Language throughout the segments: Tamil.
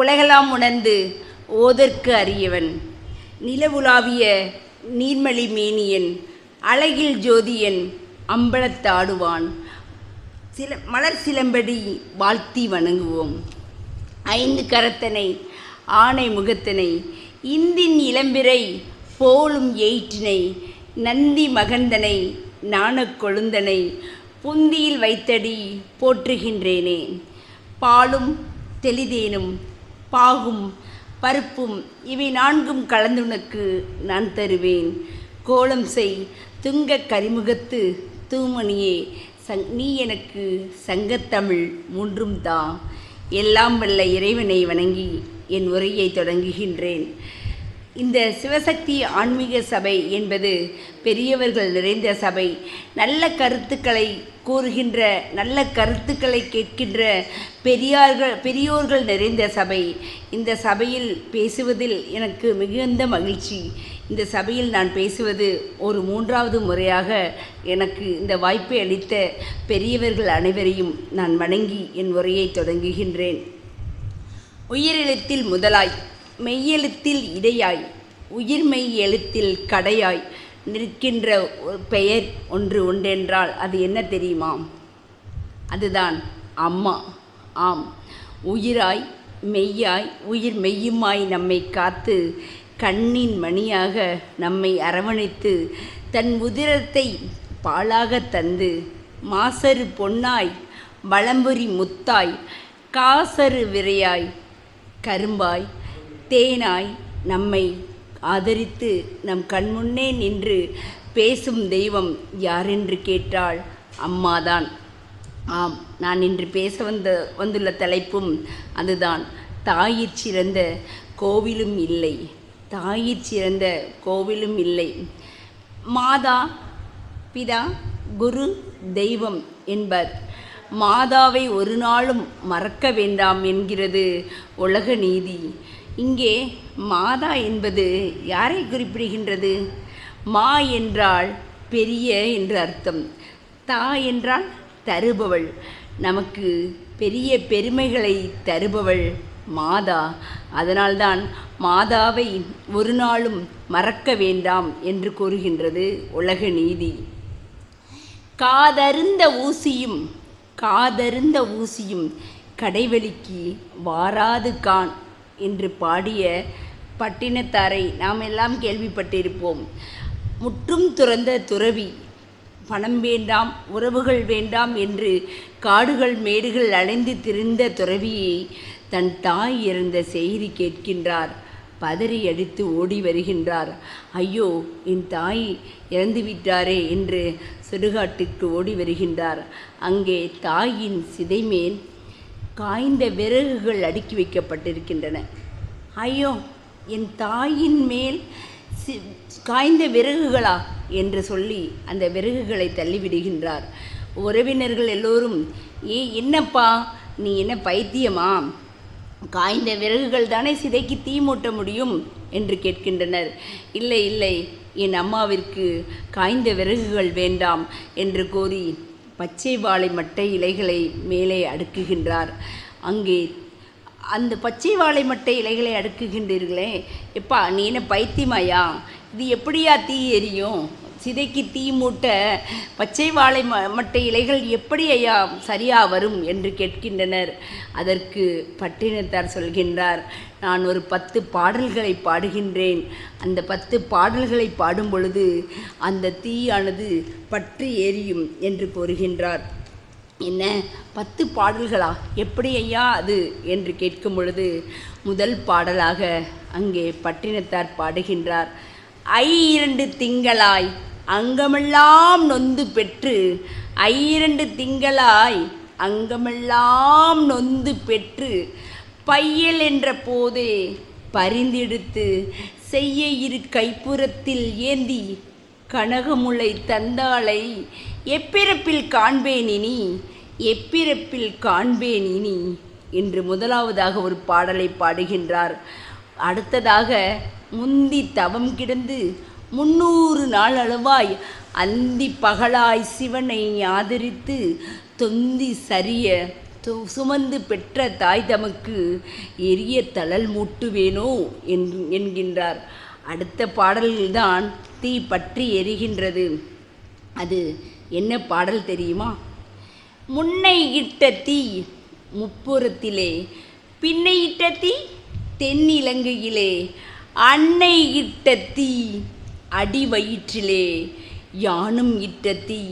உலகெல்லாம் உணர்ந்து ஓதற்கு அறியவன், நிலவுலாவிய நீர்மலி மேனியன், அழகில் ஜோதியன், அம்பலத்தாடுவான், மலர் சிலம்படி வாழ்த்தி வணங்குவோம். ஐந்து கரத்தனை ஆனை முகத்தனை, இந்தின் இளம்பிறை போலும் எயிற்றினை, நந்தி மகந்தனை நாணக் கொழுந்தனை, புந்தியில் வைத்தடி போற்றுகின்றேனே. பாலும் தெளிதேனும் பாகும் பருப்பும் இவை நான்கும் கலந்துனக்கு நான் தருவேன். கோலம் செய் துங்கக் கரிமுகத்து தூமணியே, நீ எனக்கு சங்கத்தமிழ் மூன்றும் தா. எல்லாம் வல்ல இறைவனை வணங்கி என் உரையை தொடங்குகின்றேன். இந்த சிவசக்தி ஆன்மீக சபை என்பது பெரியவர்கள் நிறைந்த சபை. நல்ல கருத்துக்களை கூறுகின்ற, நல்ல கருத்துக்களை கேட்கின்ற பெரியோர்கள் நிறைந்த சபை. இந்த சபையில் பேசுவதில் எனக்கு மிகுந்த மகிழ்ச்சி. இந்த சபையில் நான் பேசுவது ஒரு 3வது முறையாக. எனக்கு இந்த வாய்ப்பை அளித்த பெரியவர்கள் அனைவரையும் நான் வணங்கி என் உரையை தொடங்குகின்றேன். உயிரெழுத்தில் முதலாய், மெய்யெழுத்தில் இடையாய், உயிர்மெய் எழுத்தில் கடையாய் நிற்கின்ற பெயர் ஒன்று உண்டென்றால் அது என்ன தெரியுமா? அதுதான் அம்மா. ஆம், உயிராய் மெய்யாய் உயிர் மெய்யுமாய் நம்மை காத்து, கண்ணின் மணியாக நம்மை அரவணைத்து, தன் உதிரத்தை பாலாக தந்து, மாசரு பொன்னாய் வளம்புரி முத்தாய், காசரு விரையாய் கரும்பாய் தேனாய் நம்மை ஆதரித்து நம் கண்முன்னே நின்று பேசும் தெய்வம் யாரென்று கேட்டால் அம்மாதான். ஆம், நான் இன்று பேச வந்துள்ள தலைப்பும் அதுதான். தாயிற் சிறந்த கோவிலும் இல்லை, தாயிற் சிறந்த கோவிலும் இல்லை. மாதா பிதா குரு தெய்வம் என்பர். மாதாவை ஒரு நாளும் மறக்க வேண்டாம் என்கிறது உலக நீதி. இங்கே மாதா என்பது யாரை குறிப்பிடுகின்றது? மா என்றால் பெரிய என்று அர்த்தம். தா என்றால் தருபவள், நமக்கு பெரிய பெருமைகளை தருபவள் மாதா. அதனால்தான் மாதாவை ஒரு நாளும் மறக்க வேண்டாம் என்று கூறுகின்றது உலக நீதி. காதருந்த ஊசியும் கடைவெளிக்கு வாராது கான் என்று பாடிய பட்டினத்தாரை நாம் எல்லாம் கேள்விப்பட்டிருப்போம். முற்றும் துறந்த துறவி, பணம் வேண்டாம் உறவுகள் வேண்டாம் என்று காடுகள் மேடுகள் அலைந்து திரிந்த துறவியை தன் தாய் இறந்த செய்தி கேட்கின்றார். பதறி அடித்து ஓடி வருகின்றார். ஐயோ, என் தாய் இறந்துவிட்டாரே என்று சுடுகாட்டுக்கு ஓடி வருகின்றார். அங்கே தாயின் சிதைமேல் காய்ந்த விறகுகள் அடுக்கி வைக்கப்பட்டிருக்கின்றன. ஐயோ, என் தாயின் மேல் காய்ந்த விறகுகளா என்று சொல்லி அந்த விறகுகளை தள்ளிவிடுகின்றார். உறவினர்கள் எல்லோரும், என்னப்பா நீ என்ன பைத்தியமா? காய்ந்த விறகுகள் தானே சிதைக்கு தீ மூட்ட முடியும் என்று கேட்கின்றனர். இல்லை இல்லை, என் அம்மாவிற்கு காய்ந்த விறகுகள் வேண்டாம் என்று கூறி பச்சை வாழை மட்டை இலைகளை மேலே அடுக்குகின்றார். அங்கே அந்த பச்சை வாழை மட்டை இலைகளை அடுக்குகின்றீர்களே, எப்பா நீ என்ன பைத்தியமாயா? இது எப்படியா தீ எரியும்? சிதைக்கு தீ மூட்ட பச்சை வாழை மட்டை இலைகள் எப்படி ஐயா சரியாக வரும் என்று கேட்கின்றனர். அதற்கு பட்டினத்தார் சொல்கின்றார், நான் ஒரு 10 பாடல்களை பாடுகின்றேன். அந்த 10 பாடல்களை பாடும் பொழுது அந்த தீயானது பற்றி எரியும் என்று கூறுகின்றார். என்ன 10 பாடல்களா? எப்படி ஐயா அது என்று கேட்கும் பொழுது முதல் பாடலாக அங்கே பட்டினத்தார் பாடுகின்றார். 2 திங்களாய் அங்கமெல்லாம் நொந்து பெற்று, 2 திங்களாய் அங்கமெல்லாம் நொந்து பெற்று, பையல் என்ற போதே பரிந்தெடுத்து செய்ய இரு கைப்புறத்தில் ஏந்தி, கனகமுளை தந்தாளை எப்பிறப்பில் காண்பேனினி, எப்பிறப்பில் காண்பேனினி என்று முதலாவதாக ஒரு பாடலை பாடுகின்றார். அடுத்ததாக, முந்தி தவம் கிடந்து 300 நாள் அளவாய் அந்தி பகலாய் சிவனை ஆதரித்து தொந்தி சரிய சுமந்து பெற்ற தாய் தமக்கு எரிய தழல் மூட்டுவேனோ என்கின்றார். அடுத்த பாடல்கள்தான் தீ பற்றி எரிகின்றது. அது என்ன பாடல் தெரியுமா? முன்னை இட்ட தீ முப்புறத்திலே, பின்னை இட்ட தீ தென்னிலங்கையிலே, அன்னை இட்ட தீ அடி வயிற்றிலே, யானும் இட்ட தீ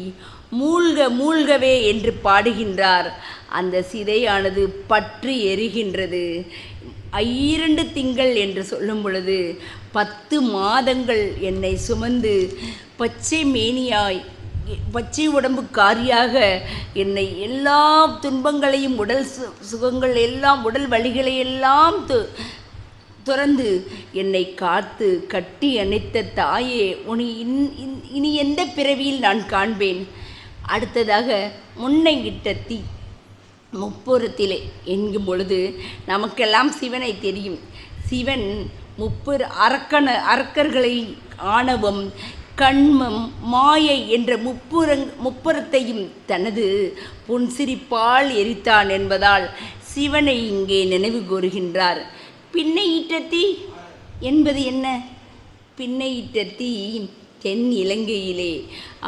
மூழ்க மூழ்கவே என்று பாடுகின்றார். அந்த சிதையானது பற்றி எரிகின்றது. 2 திங்கள் என்று சொல்லும் பொழுது 10 மாதங்கள் என்னை சுமந்து பச்சை மேனியாய் பச்சை உடம்புக்காரியாக என்னை எல்லா துன்பங்களையும் உடல் சுகங்கள் எல்லாம் உடல் வலிகளை எல்லாம் துறந்து என்னை காத்து கட்டி அணைத்த தாயே, உன்னை இனி எந்த பிறவியில் நான் காண்பேன்? அடுத்ததாக முன்னை இட்ட தீ முப்புறத்திலே என்கும் பொழுது நமக்கெல்லாம் சிவனை தெரியும். சிவன் அரக்கர்களை ஆணவம், கண்மம், மாயை என்ற முப்புறத்தையும் தனது புன்சிரிப்பால் எரித்தான் என்பதால் சிவனை இங்கே நினைவு கூறுகின்றார். பின்னையிட்ட தீ என்பது என்ன? பின்னையிட்ட தீ தென் இலங்கையிலே.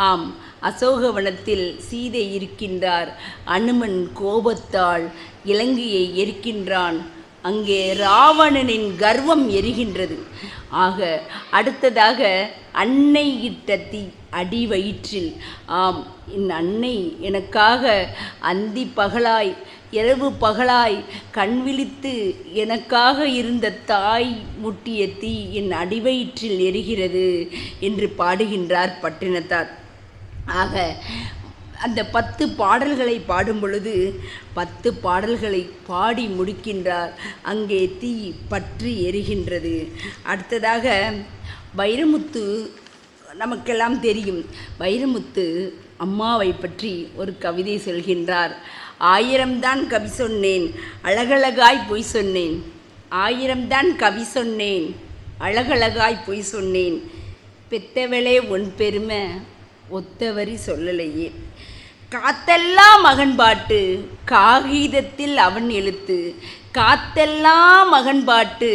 ஆம், அசோகவனத்தில் சீதை இருக்கின்றார். அனுமன் கோபத்தால் இலங்கையை எரிக்கின்றான். அங்கே ராவணனின் கர்வம் எரிகின்றது. ஆக அடுத்ததாக அன்னை இட்ட தீ அடி வயிற்றில். ஆம், என் அன்னை எனக்காக அந்தி பகலாய் இரவு பகலாய் கண் விழித்து எனக்காக இருந்த தாய் முட்டிய தீ என் அடிவயிற்றில் எரிகிறது என்று பாடுகின்றார் பட்டினத்தார். ஆக அந்த 10 பாடல்களை பாடும் பொழுது 10 பாடல்களை பாடி முடிக்கின்றார். அங்கே தீ பற்றி எரிகின்றது. அடுத்ததாக வைரமுத்து நமக்கெல்லாம் தெரியும். வைரமுத்து அம்மாவை பற்றி ஒரு கவிதை சொல்கின்றார். 1000 தான் கவி சொன்னேன், அழகழகாய் பொய் சொன்னேன். 1000 தான் கவி சொன்னேன், அழகழகாய் பொய் சொன்னேன். பெத்தவளே உன் பெருமை ஒத்தவரி சொல்லலையே. காத்தெல்லாம் மகன் பாட்டு, காகிதத்தில் அவன் எழுத்து. காத்தெல்லாம் மகன் பாட்டு,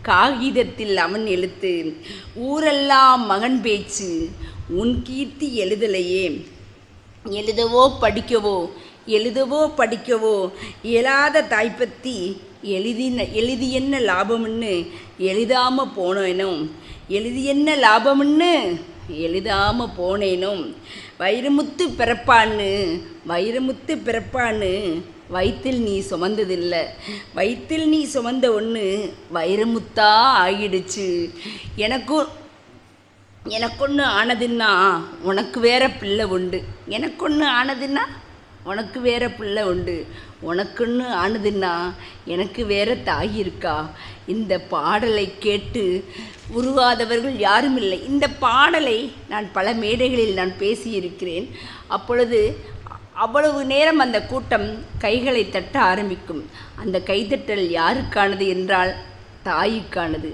காகிதத்தில் அவன் எழுத்து. ஊரெல்லாம் மகன் பேச்சு, உன் கீர்த்தி எழுதலையே. எழுதவோ படிக்கவோ இயலாத தாய்ப்பத்தி எழுதி என்ன லாபம்னு எழுதாமல் போனேனும். வைரமுத்து பிறப்பான்னு வயிற்றில் நீ சுமந்த ஒன்று வைரமுத்தா ஆகிடுச்சு. எனக்கொன்று ஆனதுன்னா உனக்கு வேற பிள்ளை உண்டு. உனக்குன்னு ஆனதுன்னா எனக்கு வேற தாய் இருக்கா? இந்த பாடலை கேட்டு உருவாதவர்கள் யாரும் இல்லை. இந்த பாடலை நான் பல மேடைகளில் நான் பேசியிருக்கிறேன். அப்பொழுது அவ்வளவு நேரம் அந்த கூட்டம் கைகளை தட்ட ஆரம்பிக்கும். அந்த கைத்தட்டல் யாருக்கானது என்றால் தாய்க்கானது.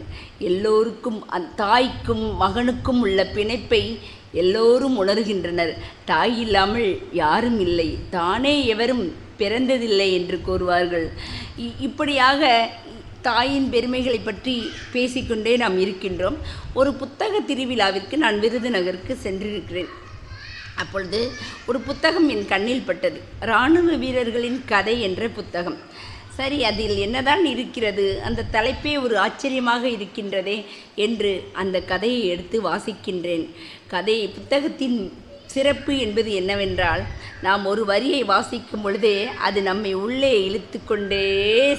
எல்லோருக்கும் தாய்க்கும் மகனுக்கும் உள்ள பிணைப்பை எல்லோரும் உணர்கின்றனர். தாய் இல்லாமல் யாரும் இல்லை, தானே எவரும் பிறந்ததில்லை என்று கூறுவார்கள். இப்படியாக தாயின் பெருமைகளை பற்றி பேசிக்கொண்டே நாம் இருக்கின்றோம். ஒரு புத்தக திருவிழாவிற்கு நான் விருதுநகருக்கு சென்றிருக்கிறேன். அப்பொழுது ஒரு புத்தகம் என் கண்ணில் பட்டது. இராணுவ வீரர்களின் கதை என்ற புத்தகம். சரி, அதில் என்னதான் இருக்கிறது, அந்த தலைப்பே ஒரு ஆச்சரியமாக இருக்கின்றதே என்று அந்த கதையை எடுத்து வாசிக்கின்றேன். புத்தகத்தின் சிறப்பு என்பது என்னவென்றால், நாம் ஒரு வரியை வாசிக்கும் பொழுதே அது நம்மை உள்ளே இழுத்து கொண்டே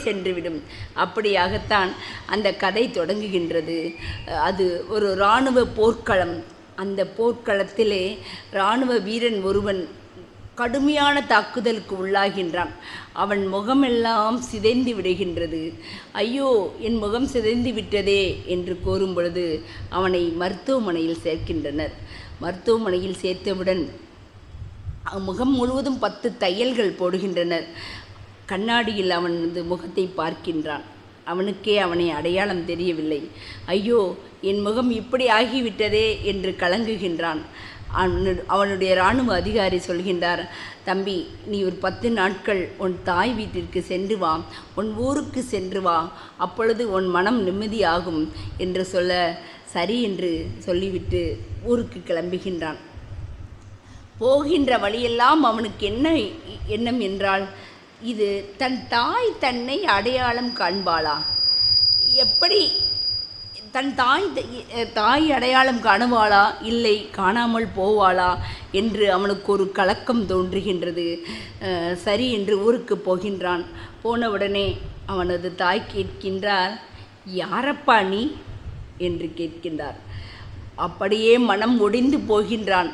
சென்றுவிடும். அப்படியாகத்தான் அந்த கதை தொடங்குகின்றது. அது ஒரு இராணுவ போர்க்களம். அந்த போர்க்களத்திலே இராணுவ வீரன் ஒருவன் கடுமையான தாக்குதலுக்கு உள்ளாகின்றான். அவன் முகமெல்லாம் சிதைந்து விடுகின்றது. ஐயோ, என் முகம் சிதைந்து விட்டதே என்று கூறும் பொழுது அவனை மருத்துவமனையில் சேர்க்கின்றனர். மருத்துவமனையில் சேர்த்தவுடன் முகம் முழுவதும் 10 தையல்கள் போடுகின்றனர். கண்ணாடியில் அவனது முகத்தை பார்க்கின்றான். அவனுக்கே அவனை அடையாளம் தெரியவில்லை. ஐயோ, என் முகம் இப்படி ஆகிவிட்டதே என்று கலங்குகின்றான். அவனுடைய இராணுவ அதிகாரி சொல்கின்றார், தம்பி, நீ ஒரு 10 நாட்கள் உன் தாய் வீட்டிற்கு சென்று வா, உன் ஊருக்கு சென்று வா, அப்பொழுது உன் மனம் நிம்மதியாகும் என்று சொல்ல சரி என்று சொல்லிவிட்டு ஊருக்கு கிளம்புகின்றான். போகின்ற வழியெல்லாம் அவனுக்கு என்ன எண்ணம் என்றால், இது தன் தாய் தன்னை அடையாளம் காண்பாளா, எப்படி தன் தாய் அடையாளம் காணுவாளா, இல்லை காணாமல் போவாளா என்று அவனுக்கு ஒரு கலக்கம் தோன்றுகின்றது. சரி என்று ஊருக்கு போகின்றான். போனவுடனே அவனது தாய் கேட்கின்றார், யாரப்பா நீ என்று கேட்கின்றார். அப்படியே மனம் ஒடிந்து போகின்றான்.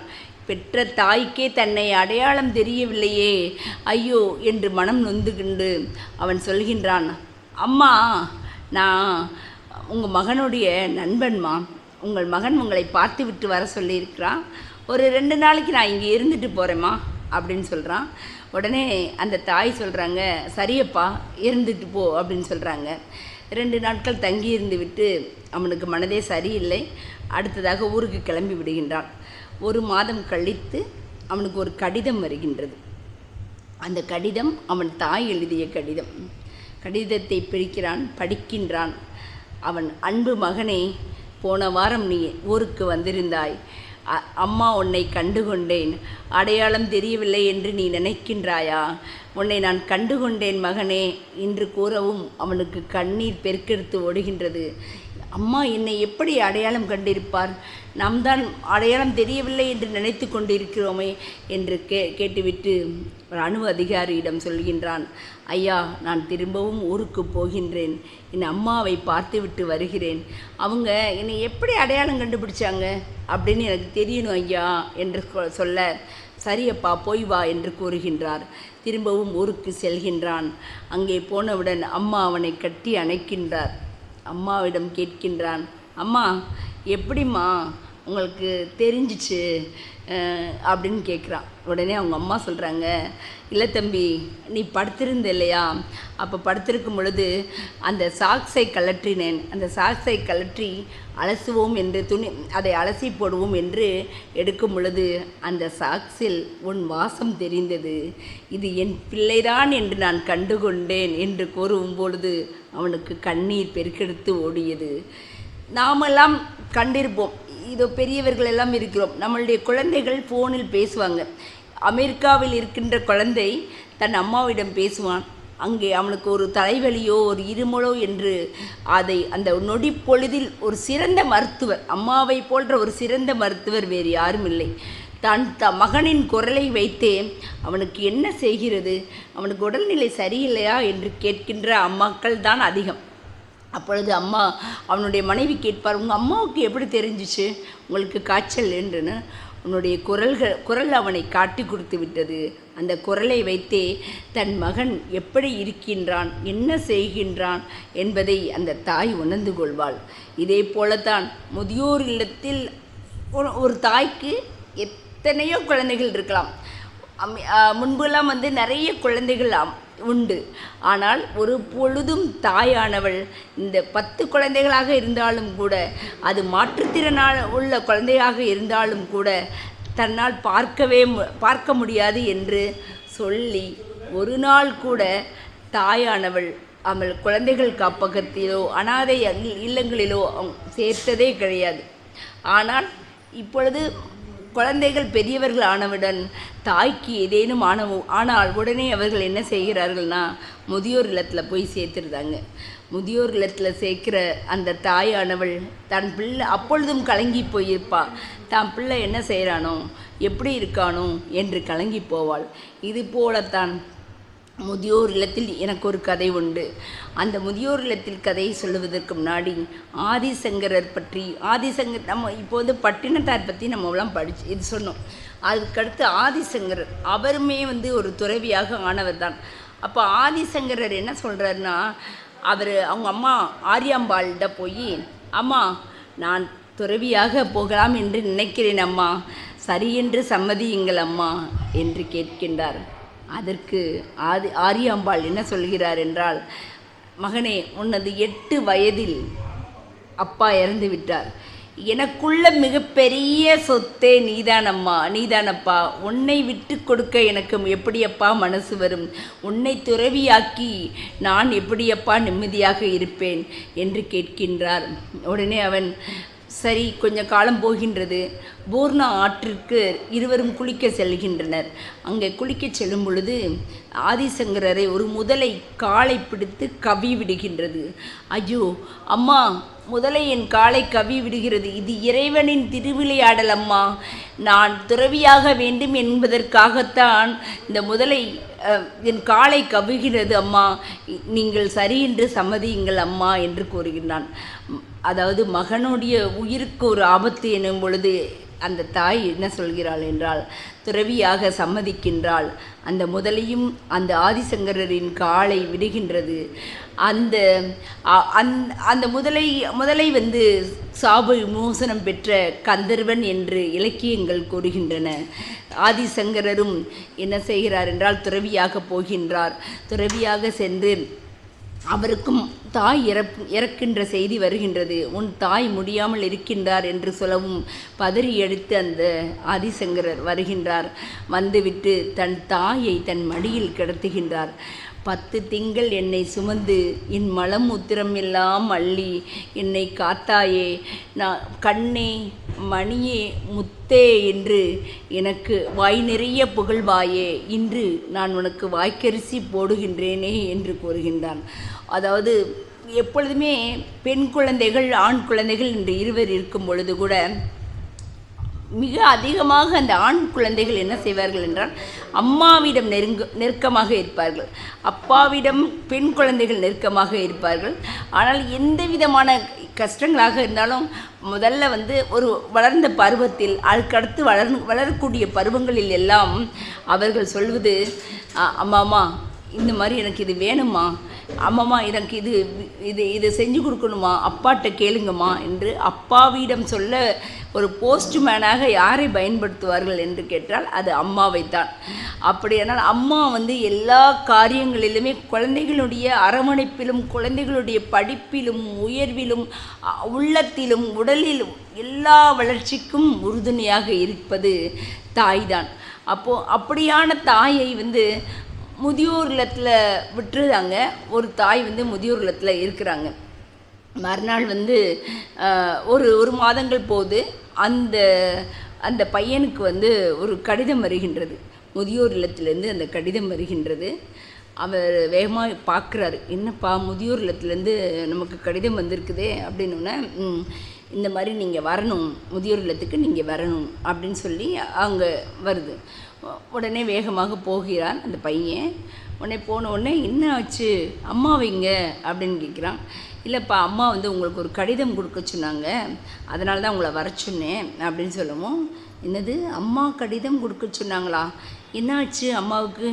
பெற்ற தாய்க்கே தன்னை அடையாளம் தெரியவில்லையே, ஐயோ என்று மனம் நொந்துகின்று அவன் சொல்கின்றான், அம்மா, நான் உங்கள் மகனுடைய நண்பன்மா, உங்கள் மகன் உங்களை பார்த்து விட்டு வர சொல்லியிருக்கிறான், ஒரு 2 நாளைக்கு நான் இங்கே இருந்துட்டு போகிறேம்மா அப்படின்னு சொல்கிறான். உடனே அந்த தாய் சொல்கிறாங்க, சரியப்பா இருந்துட்டு போ அப்படின்னு சொல்கிறாங்க. 2 நாட்கள் தங்கி இருந்து விட்டு அவனுக்கு மனதே சரியில்லை. அடுத்ததாக ஊருக்கு கிளம்பி விடுகின்றான். 1 மாதம் கழித்து அவனுக்கு ஒரு கடிதம் வருகின்றது. அந்த கடிதம் அவன் தாய் எழுதிய கடிதம். கடிதத்தை பிரிக்கிறான், படிக்கின்றான். அவன், அன்பு மகனே, போன வாரம் நீ ஊருக்கு வந்திருந்தாய். அம்மா உன்னை கண்டுகொண்டேன். அடையாளம் தெரியவில்லை என்று நீ நினைக்கின்றாயா? உன்னை நான் கண்டுகொண்டேன் மகனே என்று கூறவும் அவனுக்கு கண்ணீர் பெருக்கெடுத்து ஓடுகின்றது. அம்மா என்னை எப்படி அடையாளம் கண்டிருப்பார்? நாம் தான் அடையாளம் தெரியவில்லை என்று நினைத்து கொண்டிருக்கிறோமே என்று கேட்டுவிட்டு இராணுவ அதிகாரியிடம் சொல்கின்றான், ஐயா, நான் திரும்பவும் ஊருக்கு போகின்றேன். என் அம்மாவை பார்த்துவிட்டு வருகிறேன். அவங்க என்னை எப்படி அடையாளம் கண்டுபிடிச்சாங்க அப்படின்னு எனக்கு தெரியணும் ஐயா என்று சொல்ல, சரியப்பா போய் வா என்று கூறுகின்றார். திரும்பவும் ஊருக்கு செல்கின்றான். அங்கே போனவுடன் அம்மா அவனை கட்டி அணைக்கின்றார். அம்மாவிடம் கேட்கின்றான், அம்மா எப்படிம்மா உங்களுக்கு தெரிஞ்சிச்சு அப்படின்னு கேட்குறான். உடனே அவங்க அம்மா சொல்கிறாங்க, இல்லை தம்பி, நீ படுத்திருந்த இல்லையா, அப்போ படுத்திருக்கும் பொழுது அந்த சாக்ஸை கழற்றினேன். அந்த சாக்ஸை கழற்றி அலசுவோம் என்று அதை அலசி போடுவோம் என்று எடுக்கும் பொழுது அந்த சாக்ஸில் உன் வாசம் தெரிந்தது. இது என் பிள்ளைதான் என்று நான் கண்டுகொண்டேன் என்று கூறும் பொழுது அவனுக்கு கண்ணீர் பெருக்கெடுத்து ஓடியது. நாமெல்லாம் கண்டிருப்போம், இதோ பெரியவர்கள் எல்லாம் இருக்கிறோம், நம்மளுடைய குழந்தைகள் ஃபோனில் பேசுவாங்க. அமெரிக்காவில் இருக்கின்ற குழந்தை தன் அம்மாவிடம் பேசுவான். அங்கே அவனுக்கு ஒரு தலைவலியோ ஒரு இருமலோ என்று அந்த நொடி பொழுதில் ஒரு சிறந்த மருத்துவர், அம்மாவை போன்ற ஒரு சிறந்த மருத்துவர் வேறு யாரும் இல்லை. தன் மகனின் குரலை வைத்தே அவனுக்கு என்ன செய்கிறது, அவனுக்கு உடல்நிலை சரியில்லையா என்று கேட்கின்ற அம்மாக்கள் தான் அதிகம். அப்பொழுது அம்மா அவனுடைய மனைவி கேட்பார், உங்கள் அம்மாவுக்கு எப்படி தெரிஞ்சிச்சு உங்களுக்கு காய்ச்சல் என்றுன்னு? உன்னுடைய குரல் அவனை காட்டி கொடுத்து விட்டது. அந்த குரலை வைத்தே தன் மகன் எப்படி இருக்கின்றான், என்ன செய்கின்றான் என்பதை அந்த தாய் உணர்ந்து கொள்வாள். இதே போலத்தான் முதியோர் இல்லத்தில் ஒரு தாய்க்கு எத்தனையோ குழந்தைகள் இருக்கலாம். முன்பெல்லாம் நிறைய குழந்தைகள் உண்டு. ஆனால் ஒரு பொழுதும் தாயானவள் இந்த 10 குழந்தைகளாக இருந்தாலும் கூட, அது மாற்றுத்திறனால் உள்ள குழந்தையாக இருந்தாலும் கூட தன்னால் பார்க்க முடியாது என்று சொல்லி ஒரு நாள் கூட தாயானவள் அவள் குழந்தைகள் காப்பகத்திலோ அனாதை இல்லங்களிலோ சேர்த்ததே கிடையாது. ஆனால் இப்பொழுது குழந்தைகள் பெரியவர்கள் ஆனவுடன் தாய்க்கு ஏதேனும் ஆனால் உடனே அவர்கள் என்ன செய்கிறார்கள்னா முதியோர் இல்லத்தில் போய் சேர்த்துருந்தாங்க. முதியோர் இல்லத்தில் சேர்க்கிற அந்த தாயானவள் தன் பிள்ளை அப்பொழுதும் கலங்கி போயிருப்பாள். தான் பிள்ளை என்ன செய்கிறானோ, எப்படி இருக்கானோ என்று கலங்கி போவாள். இது போலத்தான் முதியோர் இல்லத்தில் எனக்கு ஒரு கதை உண்டு. அந்த முதியோர் இல்லத்தில் கதையை சொல்லுவதற்கு முன்னாடி ஆதிசங்கரர் பற்றி, நம்ம இப்போது பட்டினத்தார் பற்றி நம்மளாம் இது சொன்னோம். அதுக்கடுத்து ஆதிசங்கரர் அவருமே ஒரு துறவியாக ஆனவர் தான். அப்போ ஆதிசங்கரர் என்ன சொல்கிறாருன்னா, அவங்க அம்மா ஆரியாம்பாள்கிட்ட போய், அம்மா, நான் துறவியாக போகலாம் என்று நினைக்கிறேன் அம்மா, சரியென்று சம்மதியுங்கள் அம்மா என்று கேட்கின்றார். அதற்கு ஆரியாம்பாள் என்ன சொல்கிறார் என்றால், மகனே, உனது 8 வயதில் அப்பா இறந்து விட்டார். எனக்குள்ள மிகப்பெரிய சொத்தே நீதானம்மா, நீதானப்பா. உன்னை விட்டு கொடுக்க எனக்கு எப்படியப்பா மனசு வரும்? உன்னை துறவியாக்கி நான் எப்படியப்பா நிம்மதியாக இருப்பேன் என்று கேட்கின்றார். உடனே அவன், சரி, கொஞ்ச காலம் போகின்றது. பூர்ணா ஆற்றிற்கு இருவரும் குளிக்க செல்கின்றனர். அங்கே குளிக்க செல்லும் பொழுது ஆதிசங்கரரை ஒரு முதலை காலை பிடித்து கவி விடுகின்றது. ஐயோ அம்மா, முதலை என் காலை கவி விடுகிறது. இது இறைவனின் திருவிளையாடல் அம்மா. நான் துறவியாக வேண்டும் என்பதற்காகத்தான் இந்த முதலை என் காலை கவுகிறது அம்மா. நீங்கள் சரி என்று சம்மதியுங்கள் அம்மா என்று கூறுகின்றான். அதாவது மகனுடைய உயிருக்கு ஒரு ஆபத்து எனும் பொழுது அந்த தாய் என்ன சொல்கிறாள் என்றால், துறவியாக சம்மதிக்கின்றாள். அந்த முதலையும் அந்த ஆதிசங்கரின் காலை விடுகின்றது. அந்த அந்த முதலை வந்து சாப விமோசனம் பெற்ற கந்தர்வன் என்று இலக்கியங்கள் கூறுகின்றன. ஆதிசங்கரரும் என்ன செய்கிறார் என்றால் துறவியாக போகின்றார். துறவியாக சென்று அவருக்கும் தாய் இறக்கின்ற செய்தி வருகின்றது. உன் தாய் முடியாமல் இருக்கின்றார் என்று சொல்லவும் பதறி எடுத்து அந்த ஆதிசங்கரர் வருகின்றார். வந்துவிட்டு தன் தாயை தன் மடியில் கிடத்துகின்றார். 10 திங்கள் என்னை சுமந்து என் மலம் உத்திரம் எல்லாம் அள்ளி என்னை காத்தாயே, நான் கண்ணே மணியே முத்தே என்று எனக்கு வாய் நிறைய புகழ்வாயே, இன்று நான் உனக்கு வாய்க்கரிசி போடுகின்றேனே என்று கூறுகின்றான். அதாவது எப்பொழுதுமே பெண் குழந்தைகள் ஆண் குழந்தைகள் என்று இருவர் இருக்கும் பொழுது கூட மிக அதிகமாக அந்த ஆண் குழந்தைகள் என்ன செய்வார்கள் என்றால் அம்மாவிடம் நெருக்கமாக இருப்பார்கள், அப்பாவிடம் பெண் குழந்தைகள் நெருக்கமாக இருப்பார்கள். ஆனால் எந்த விதமான கஷ்டங்களாக இருந்தாலும் முதல்ல வந்து ஒரு வளர்ந்த பருவத்தில் அதுக்கடுத்து வளரக்கூடிய பருவங்களில் எல்லாம் அவர்கள் சொல்வது, அம்மாம்மா இந்த மாதிரி எனக்கு இது வேணுமா, அம்மாம்மா எனக்கு இது செஞ்சு கொடுக்கணுமா, அப்பாட்ட கேளுங்கம்மா என்று அப்பாவிடம் சொல்ல ஒரு போஸ்ட்மேனாக யாரை பயன்படுத்துவார்கள் என்று கேட்டால் அது அம்மாவைத்தான். அப்படியானால் அம்மா வந்து எல்லா காரியங்களிலுமே குழந்தைகளுடைய அரவணைப்பிலும் குழந்தைகளுடைய படிப்பிலும் உயர்விலும் உள்ளத்திலும் உடலிலும் எல்லா வளர்ச்சிக்கும் உறுதுணையாக இருப்பது தாய்தான். அப்படியான தாயை வந்து முதியோர் இல்லத்தில் விட்டுருதாங்க. ஒரு தாய் வந்து முதியோர் இல்லத்தில் இருக்கிறாங்க. மறுநாள் வந்து ஒரு மாதங்கள் போது அந்த பையனுக்கு வந்து ஒரு கடிதம் வருகின்றது. முதியோர் இல்லத்திலேருந்து அந்த கடிதம் வருகின்றது. அவர் வேகமாக பார்க்குறாரு, என்னப்பா முதியோர் இல்லத்துலேருந்து நமக்கு கடிதம் வந்திருக்குதே அப்படின்னோடனே, இந்த மாதிரி நீங்கள் வரணும், முதியோர் இல்லத்துக்கு நீங்கள் வரணும் அப்படின்னு சொல்லி அங்கே வருது. உடனே வேகமாக போகிறான் அந்த பையன். உடனே போன உடனே என்ன ஆச்சு, அம்மா வைங்க அப்படின்னு கேட்குறான். இல்லைப்பா, அம்மா வந்து உங்களுக்கு ஒரு கடிதம் கொடுக்க சொன்னாங்க, அதனால தான் உங்களை வர சொன்னேன் அப்படின்னு சொல்லவும், என்னது அம்மா கடிதம் கொடுக்க சொன்னாங்களா, என்ன ஆச்சு அம்மாவுக்கு,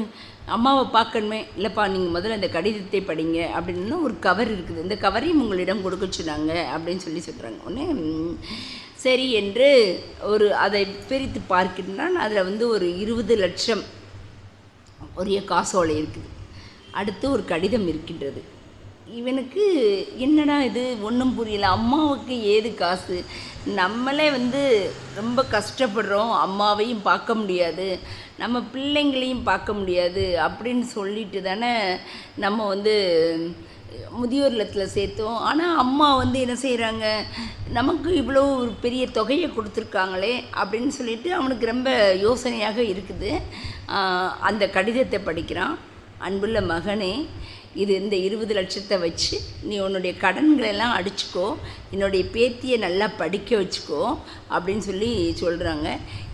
அம்மாவை பார்க்கணுமே, இல்லைப்பா நீங்கள் முதல்ல இந்த கடிதத்தை படிங்க அப்படின்னு ஒரு கவர் இருக்குது, இந்த கவரையும் உங்களிடம் கொடுக்க சொன்னாங்க அப்படின்னு சொல்கிறாங்க. உடனே சரி என்று அதை பிரித்து பார்க்கின்றான். அதில் வந்து ஒரு 20 லட்சம் ஒரே காசோலை இருக்குது. அடுத்து ஒரு கடிதம் இருக்கின்றது. இவனுக்கு என்னடா இது ஒன்றும் புரியல, அம்மாவுக்கு ஏது காசு, நம்மளே வந்து ரொம்ப கஷ்டப்படுறோம், அம்மாவையும் பார்க்க முடியாது, நம்ம பிள்ளைங்களையும் பார்க்க முடியாது அப்படின்னு சொல்லிட்டு தானே நம்ம வந்து முதியோர் இல்லத்தில் சேர்த்தோம். ஆனால் அம்மா வந்து என்ன செய்கிறாங்க, நமக்கு இவ்வளோ ஒரு பெரிய தொகையை கொடுத்துருக்காங்களே அப்படின்னு சொல்லிட்டு அவனுக்கு ரொம்ப யோசனையாக இருக்குது. அந்த கடிதத்தை படிக்கிறான். அன்புள்ள மகனே, இது இந்த 20 லட்சத்தை வச்சு நீ உன்னுடைய கடன்களெல்லாம் அடிச்சுக்கோ, என்னுடைய பேத்தியை நல்லா படிக்க வச்சுக்கோ அப்படின்னு சொல்லி சொல்கிறாங்க.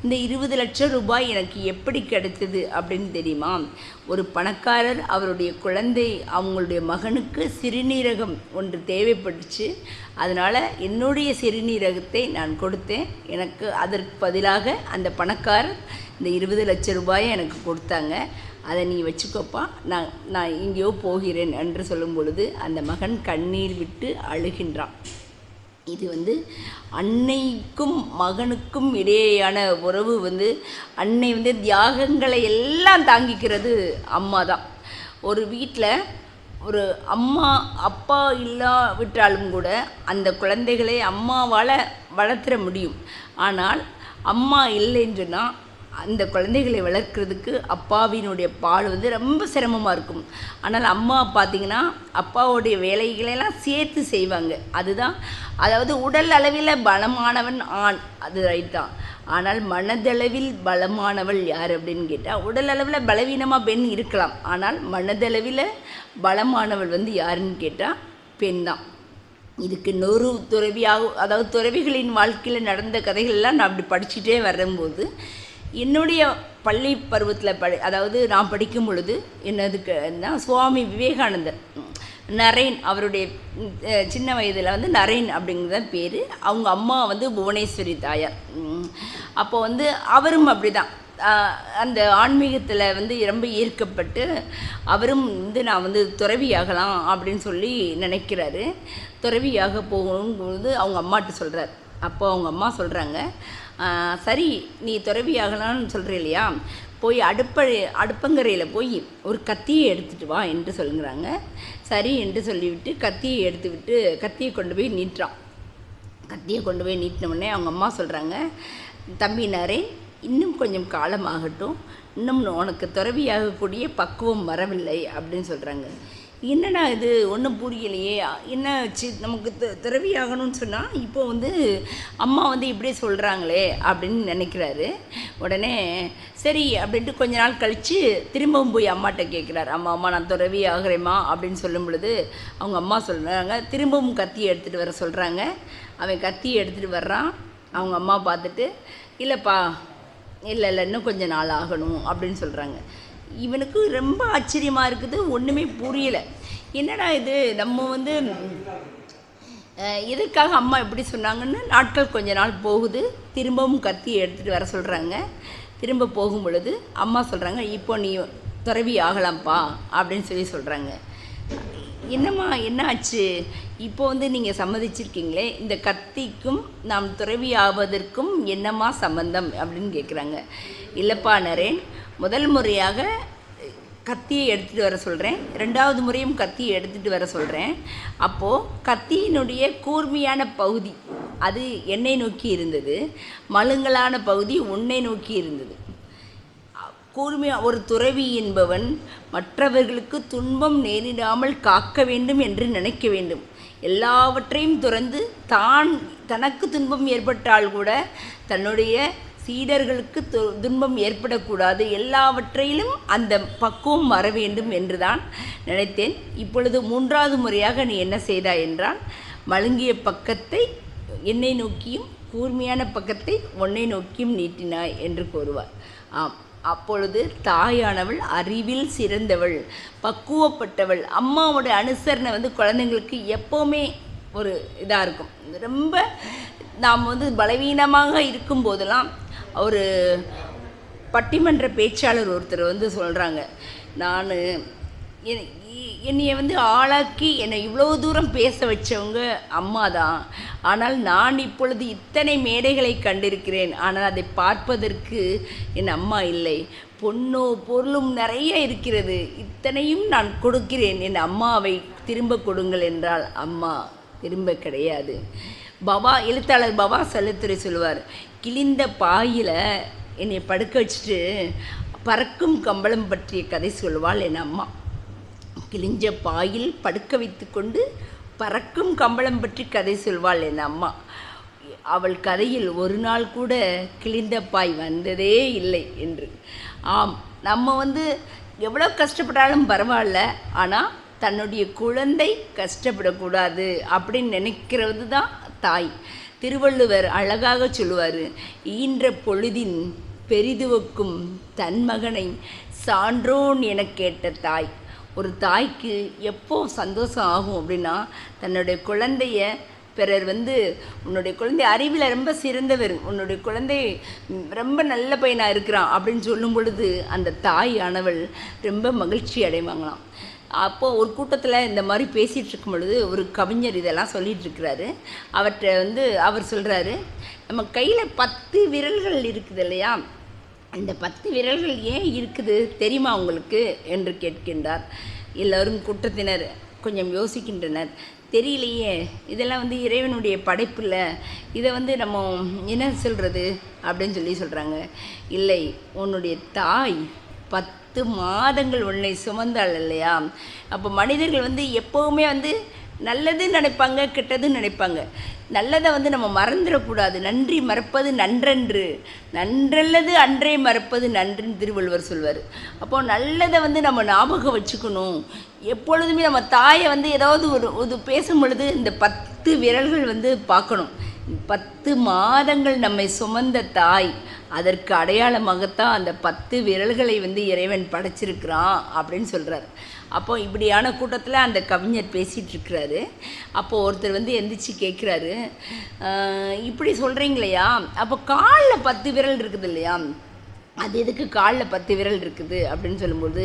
இந்த 20 லட்சம் ரூபாய் எனக்கு எப்படி கிடைத்தது அப்படின்னு தெரியுமா? ஒரு பணக்காரர் அவருடைய அவங்களுடைய மகனுக்கு சிறுநீரகம் ஒன்று தேவைப்பட்டுச்சு, அதனால் என்னுடைய சிறுநீரகத்தை நான் கொடுத்தேன். எனக்கு அதற்கு பதிலாக அந்த பணக்காரர் இந்த 20 லட்சம் ரூபாயை எனக்கு கொடுத்தாங்க, அதை நீ வச்சுக்கோப்பா, நான் எங்கேயோ போகிறேன் என்று சொல்லும் பொழுது அந்த மகன் கண்ணீர் விட்டு அழுகின்றான். இது வந்து அன்னைக்கும் மகனுக்கும் இடையேயான உறவு வந்து, அன்னை வந்து தியாகங்களை எல்லாம் தாங்கிக்கிறது அம்மா தான். ஒரு வீட்டில் ஒரு அம்மா அப்பா இல்லாவிட்டாலும் கூட அந்த குழந்தைகளை அம்மாவால் வளர்த்துற முடியும். ஆனால் அம்மா இல்லைன்னு சொன்னால் அந்த குழந்தைகளை வளர்க்குறதுக்கு அப்பாவினுடைய பால் வந்து ரொம்ப சிரமமாக இருக்கும். ஆனால் அம்மா பார்த்திங்கன்னா அப்பாவுடைய வேலைகளெல்லாம் சேர்த்து செய்வாங்க. அதுதான், அதாவது உடல் அளவில் பலமானவன் ஆண், அது ரைட் தான். ஆனால் மனதளவில் பலமானவள் யார் அப்படின்னு கேட்டால், உடல் அளவில் பலவீனமாக பெண் இருக்கலாம், ஆனால் மனதளவில் பலமானவள் வந்து யாருன்னு கேட்டால் பெண் தான். இதுக்கு நொறு துறவியாக, அதாவது துறவிகளின் வாழ்க்கையில் நடந்த கதைகள்லாம் நான் அப்படி படிச்சுட்டே வரும்போது என்னுடைய பள்ளி பருவத்தில் அதாவது நான் படிக்கும் பொழுது என்னதுக்குன்னா சுவாமி விவேகானந்தர் நரேன், அவருடைய சின்ன வயதில் வந்து நரேன் அப்படிங்கிறத பேர். அவங்க அம்மா வந்து புவனேஸ்வரி தாயார். அப்போ வந்து அவரும் அப்படி தான் அந்த ஆன்மீகத்தில் வந்து ரொம்ப ஈர்க்கப்பட்டு அவரும் வந்து நான் வந்து துறவியாகலாம் அப்படின்னு சொல்லி நினைக்கிறாரு. துறவியாக போகும்பொழுது அவங்க அம்மாட்ட சொல்கிறார். அப்போ அவங்க அம்மா சொல்கிறாங்க, சரி நீ துறவியாகலான்னு சொல்கிற இல்லையா, போய் அடுப்பங்கரையில் போய் ஒரு கத்தியை எடுத்துகிட்டு வா என்று சொல்லுங்கிறாங்க. சரி என்று சொல்லிவிட்டு கத்தியை எடுத்துவிட்டு கத்தியை கொண்டு போய் நீட்டுறான். கத்தியை கொண்டு போய் நீட்டினவுடனே அவங்க அம்மா சொல்கிறாங்க, தம்பினாரே இன்னும் கொஞ்சம் காலம் ஆகட்டும், இன்னும் உனக்கு துறவியாகக்கூடிய பக்குவம் வரவில்லை அப்படின்னு சொல்கிறாங்க. என்னடா இது ஒன்றும் புரியலையே, என்ன நமக்கு துறவியாகணும்னு சொன்னால் இப்போ வந்து அம்மா வந்து இப்படியே சொல்கிறாங்களே அப்படின்னு நினைக்கிறாரு. உடனே சரி அப்படின்ட்டு கொஞ்ச நாள் கழித்து திரும்பவும் போய் அம்மாட்ட கேட்குறாரு. அம்மா நான் துறவி ஆகிறேம்மா அப்படின்னு சொல்லும் பொழுது அவங்க அம்மா சொல்கிறாங்க, திரும்பவும் கத்தியை எடுத்துகிட்டு வர சொல்கிறாங்க. அவன் கத்தியை எடுத்துகிட்டு வர்றான். அவங்க அம்மா பார்த்துட்டு, இல்லைப்பா இல்லை இன்னும் கொஞ்சம் நாள் ஆகணும் அப்படின்னு சொல்கிறாங்க. இவனுக்கு ரொம்ப ஆச்சரியமாக இருக்குது, ஒன்றுமே புரியலை. என்னடா இது, நம்ம வந்து எதற்காக அம்மா எப்படி சொன்னாங்கன்னு நாட்கள் கொஞ்ச நாள் போகுது. திரும்பவும் கத்தியை எடுத்துகிட்டு வர சொல்கிறாங்க. திரும்ப போகும் பொழுது அம்மா சொல்கிறாங்க, இப்போ நீ துறவி ஆகலாம்ப்பா அப்படின்னு சொல்கிறாங்க. என்னம்மா என்ன ஆச்சு, இப்போ வந்து நீங்கள் சம்மதிச்சிருக்கீங்களே, இந்த கத்திக்கும் நாம் துறவி ஆவதற்கும் என்னம்மா சம்பந்தம் அப்படின்னு கேட்குறாங்க. இல்லைப்பா நரேன், முதல் முறையாக கத்தியை எடுத்துகிட்டு வர சொல்கிறேன், ரெண்டாவது முறையும் கத்தியை எடுத்துகிட்டு வர சொல்கிறேன். அப்போது கத்தியினுடைய கூர்மையான பகுதி அது என்னை நோக்கி இருந்தது, மழுங்கலான பகுதி உன்னை நோக்கி இருந்தது. கூர்மையாக ஒரு துறவி என்பவன் மற்றவர்களுக்கு துன்பம் நேரிடாமல் காக்க வேண்டும் என்று நினைக்க வேண்டும். எல்லாவற்றையும் துறந்து தனக்கு துன்பம் ஏற்பட்டால் கூட தன்னுடைய சீடர்களுக்கு துன்பம் ஏற்படக்கூடாது, எல்லாவற்றையிலும் அந்த பக்குவம் வர வேண்டும் என்றுதான் நினைத்தேன். இப்பொழுது மூன்றாவது முறையாக நீ என்ன செய்தாய் என்றால், மழுங்கிய பக்கத்தை என்னை நோக்கியும் கூர்மையான பக்கத்தை உன்னை நோக்கியும் நீட்டினாய் என்று கூறுவார். ஆம், அப்பொழுது தாயானவள் அறிவில் சிறந்தவள், பக்குவப்பட்டவள். அம்மாவோட அனுசரணை வந்து குழந்தைங்களுக்கு எப்போவுமே ஒரு இதாக இருக்கும். ரொம்ப நாம் வந்து பலவீனமாக இருக்கும்போதெல்லாம் ஒரு பட்டிமன்ற பேச்சாளர் ஒருத்தர் வந்து சொல்கிறாங்க, நான் என்னைய வந்து ஆளாக்கி என்னை இவ்வளோ தூரம் பேச வச்சவங்க அம்மா தான், ஆனால் நான் இப்பொழுது இத்தனை மேடைகளை கண்டிருக்கிறேன், ஆனால் அதை பார்ப்பதற்கு என் அம்மா இல்லை. பொருளும் நிறைய இருக்கிறது, இத்தனையும் நான் கொடுக்கிறேன், என் அம்மாவை திரும்ப கொடுங்கள் என்றால் அம்மா திரும்ப கிடையாது. எழுத்தாளர் பாபா செல்லத்துறை சொல்லுவார், கிழிந்த பாயில் என்னை படுக்க வச்சுட்டு பறக்கும் கம்பளம் பற்றிய கதை சொல்வாள் என் அம்மா. கிழிஞ்ச பாயில் படுக்க வைத்து கொண்டு பறக்கும் கம்பளம் பற்றி கதை சொல்வாள் என் அம்மா. அவள் கதையில் ஒரு நாள் கூட கிழிந்த பாய் வந்ததே இல்லை என்று. ஆம், நம்ம வந்து எவ்வளோ கஷ்டப்பட்டாலும் பரவாயில்ல, ஆனால் தன்னுடைய குழந்தை கஷ்டப்படக்கூடாது அப்படின்னு நினைக்கிறது தான் தாய். திருவள்ளுவர் அழகாக சொல்லுவார், ஈன்ற பொழுதின் பெரிதுவக்கும் தன் மகனை சான்றோன் என கேட்ட தாய். ஒரு தாய்க்கு எப்போ சந்தோஷம் ஆகும் அப்படின்னா, தன்னுடைய குழந்தைய பிறர் வந்து உன்னுடைய குழந்தை அறிவில் ரொம்ப சிறந்தவர், உன்னுடைய குழந்தை ரொம்ப நல்ல பையனாக இருக்கிறான் அப்படின்னு சொல்லும் பொழுது அந்த தாய் ஆனவள் ரொம்ப மகிழ்ச்சி அடைவாங்களாம். அப்போது ஒரு கூட்டத்தில் இந்த மாதிரி பேசிகிட்டு இருக்கும் பொழுது ஒரு கவிஞர் இதெல்லாம் சொல்லிகிட்ருக்கிறாரு. அவற்றை வந்து அவர் சொல்கிறாரு, நம்ம கையில் 10 விரல்கள் இருக்குது இல்லையா, அந்த 10 விரல்கள் ஏன் இருக்குது தெரியுமா உங்களுக்கு என்று கேட்கின்றார். எல்லோரும் கூட்டத்தினர் கொஞ்சம் யோசிக்கின்றனர். தெரியலையே, இதெல்லாம் வந்து இறைவனுடைய படைப்பில், இதை வந்து நம்ம என்ன சொல்கிறது அப்படின்னு சொல்கிறாங்க. இல்லை, உன்னுடைய தாய் 10 மாதங்கள் உன்னை சுமந்தாள் இல்லையா? அப்போ மனிதர்கள் வந்து எப்போவுமே வந்து நல்லது நினைப்பாங்க, கெட்டதுன்னு நினைப்பாங்க. நல்லதை வந்து நம்ம மறந்துடக்கூடாது. நன்றி மறப்பது நன்றன்று, நன்றல்லது அன்றே மறப்பது நன்றுன்னு திருவள்ளுவர் சொல்வார். அப்போது நல்லதை வந்து நம்ம ஞாபகம் வச்சுக்கணும். எப்பொழுதுமே நம்ம தாயை வந்து ஏதாவது ஒரு பேசும் பொழுது இந்த 10 விரல்கள் வந்து பார்க்கணும். 10 மாதங்கள் நம்மை சுமந்த தாய், அதற்கு அடையாளமாகத்தான் அந்த 10 விரல்களை வந்து இறைவன் படைச்சிருக்கிறான் அப்படின்னு சொல்கிறார். அப்போ இப்படியான கூட்டத்தில் அந்த கவிஞர் பேசிகிட்டு இருக்கிறாரு. அப்போது ஒருத்தர் வந்து எந்திரிச்சு கேட்குறாரு, இப்படி சொல்கிறீங்களையா, அப்போ காலில் 10 விரல் இருக்குது இல்லையா, அது எதுக்கு காலில் 10 விரல் இருக்குது அப்படின்னு சொல்லும்போது,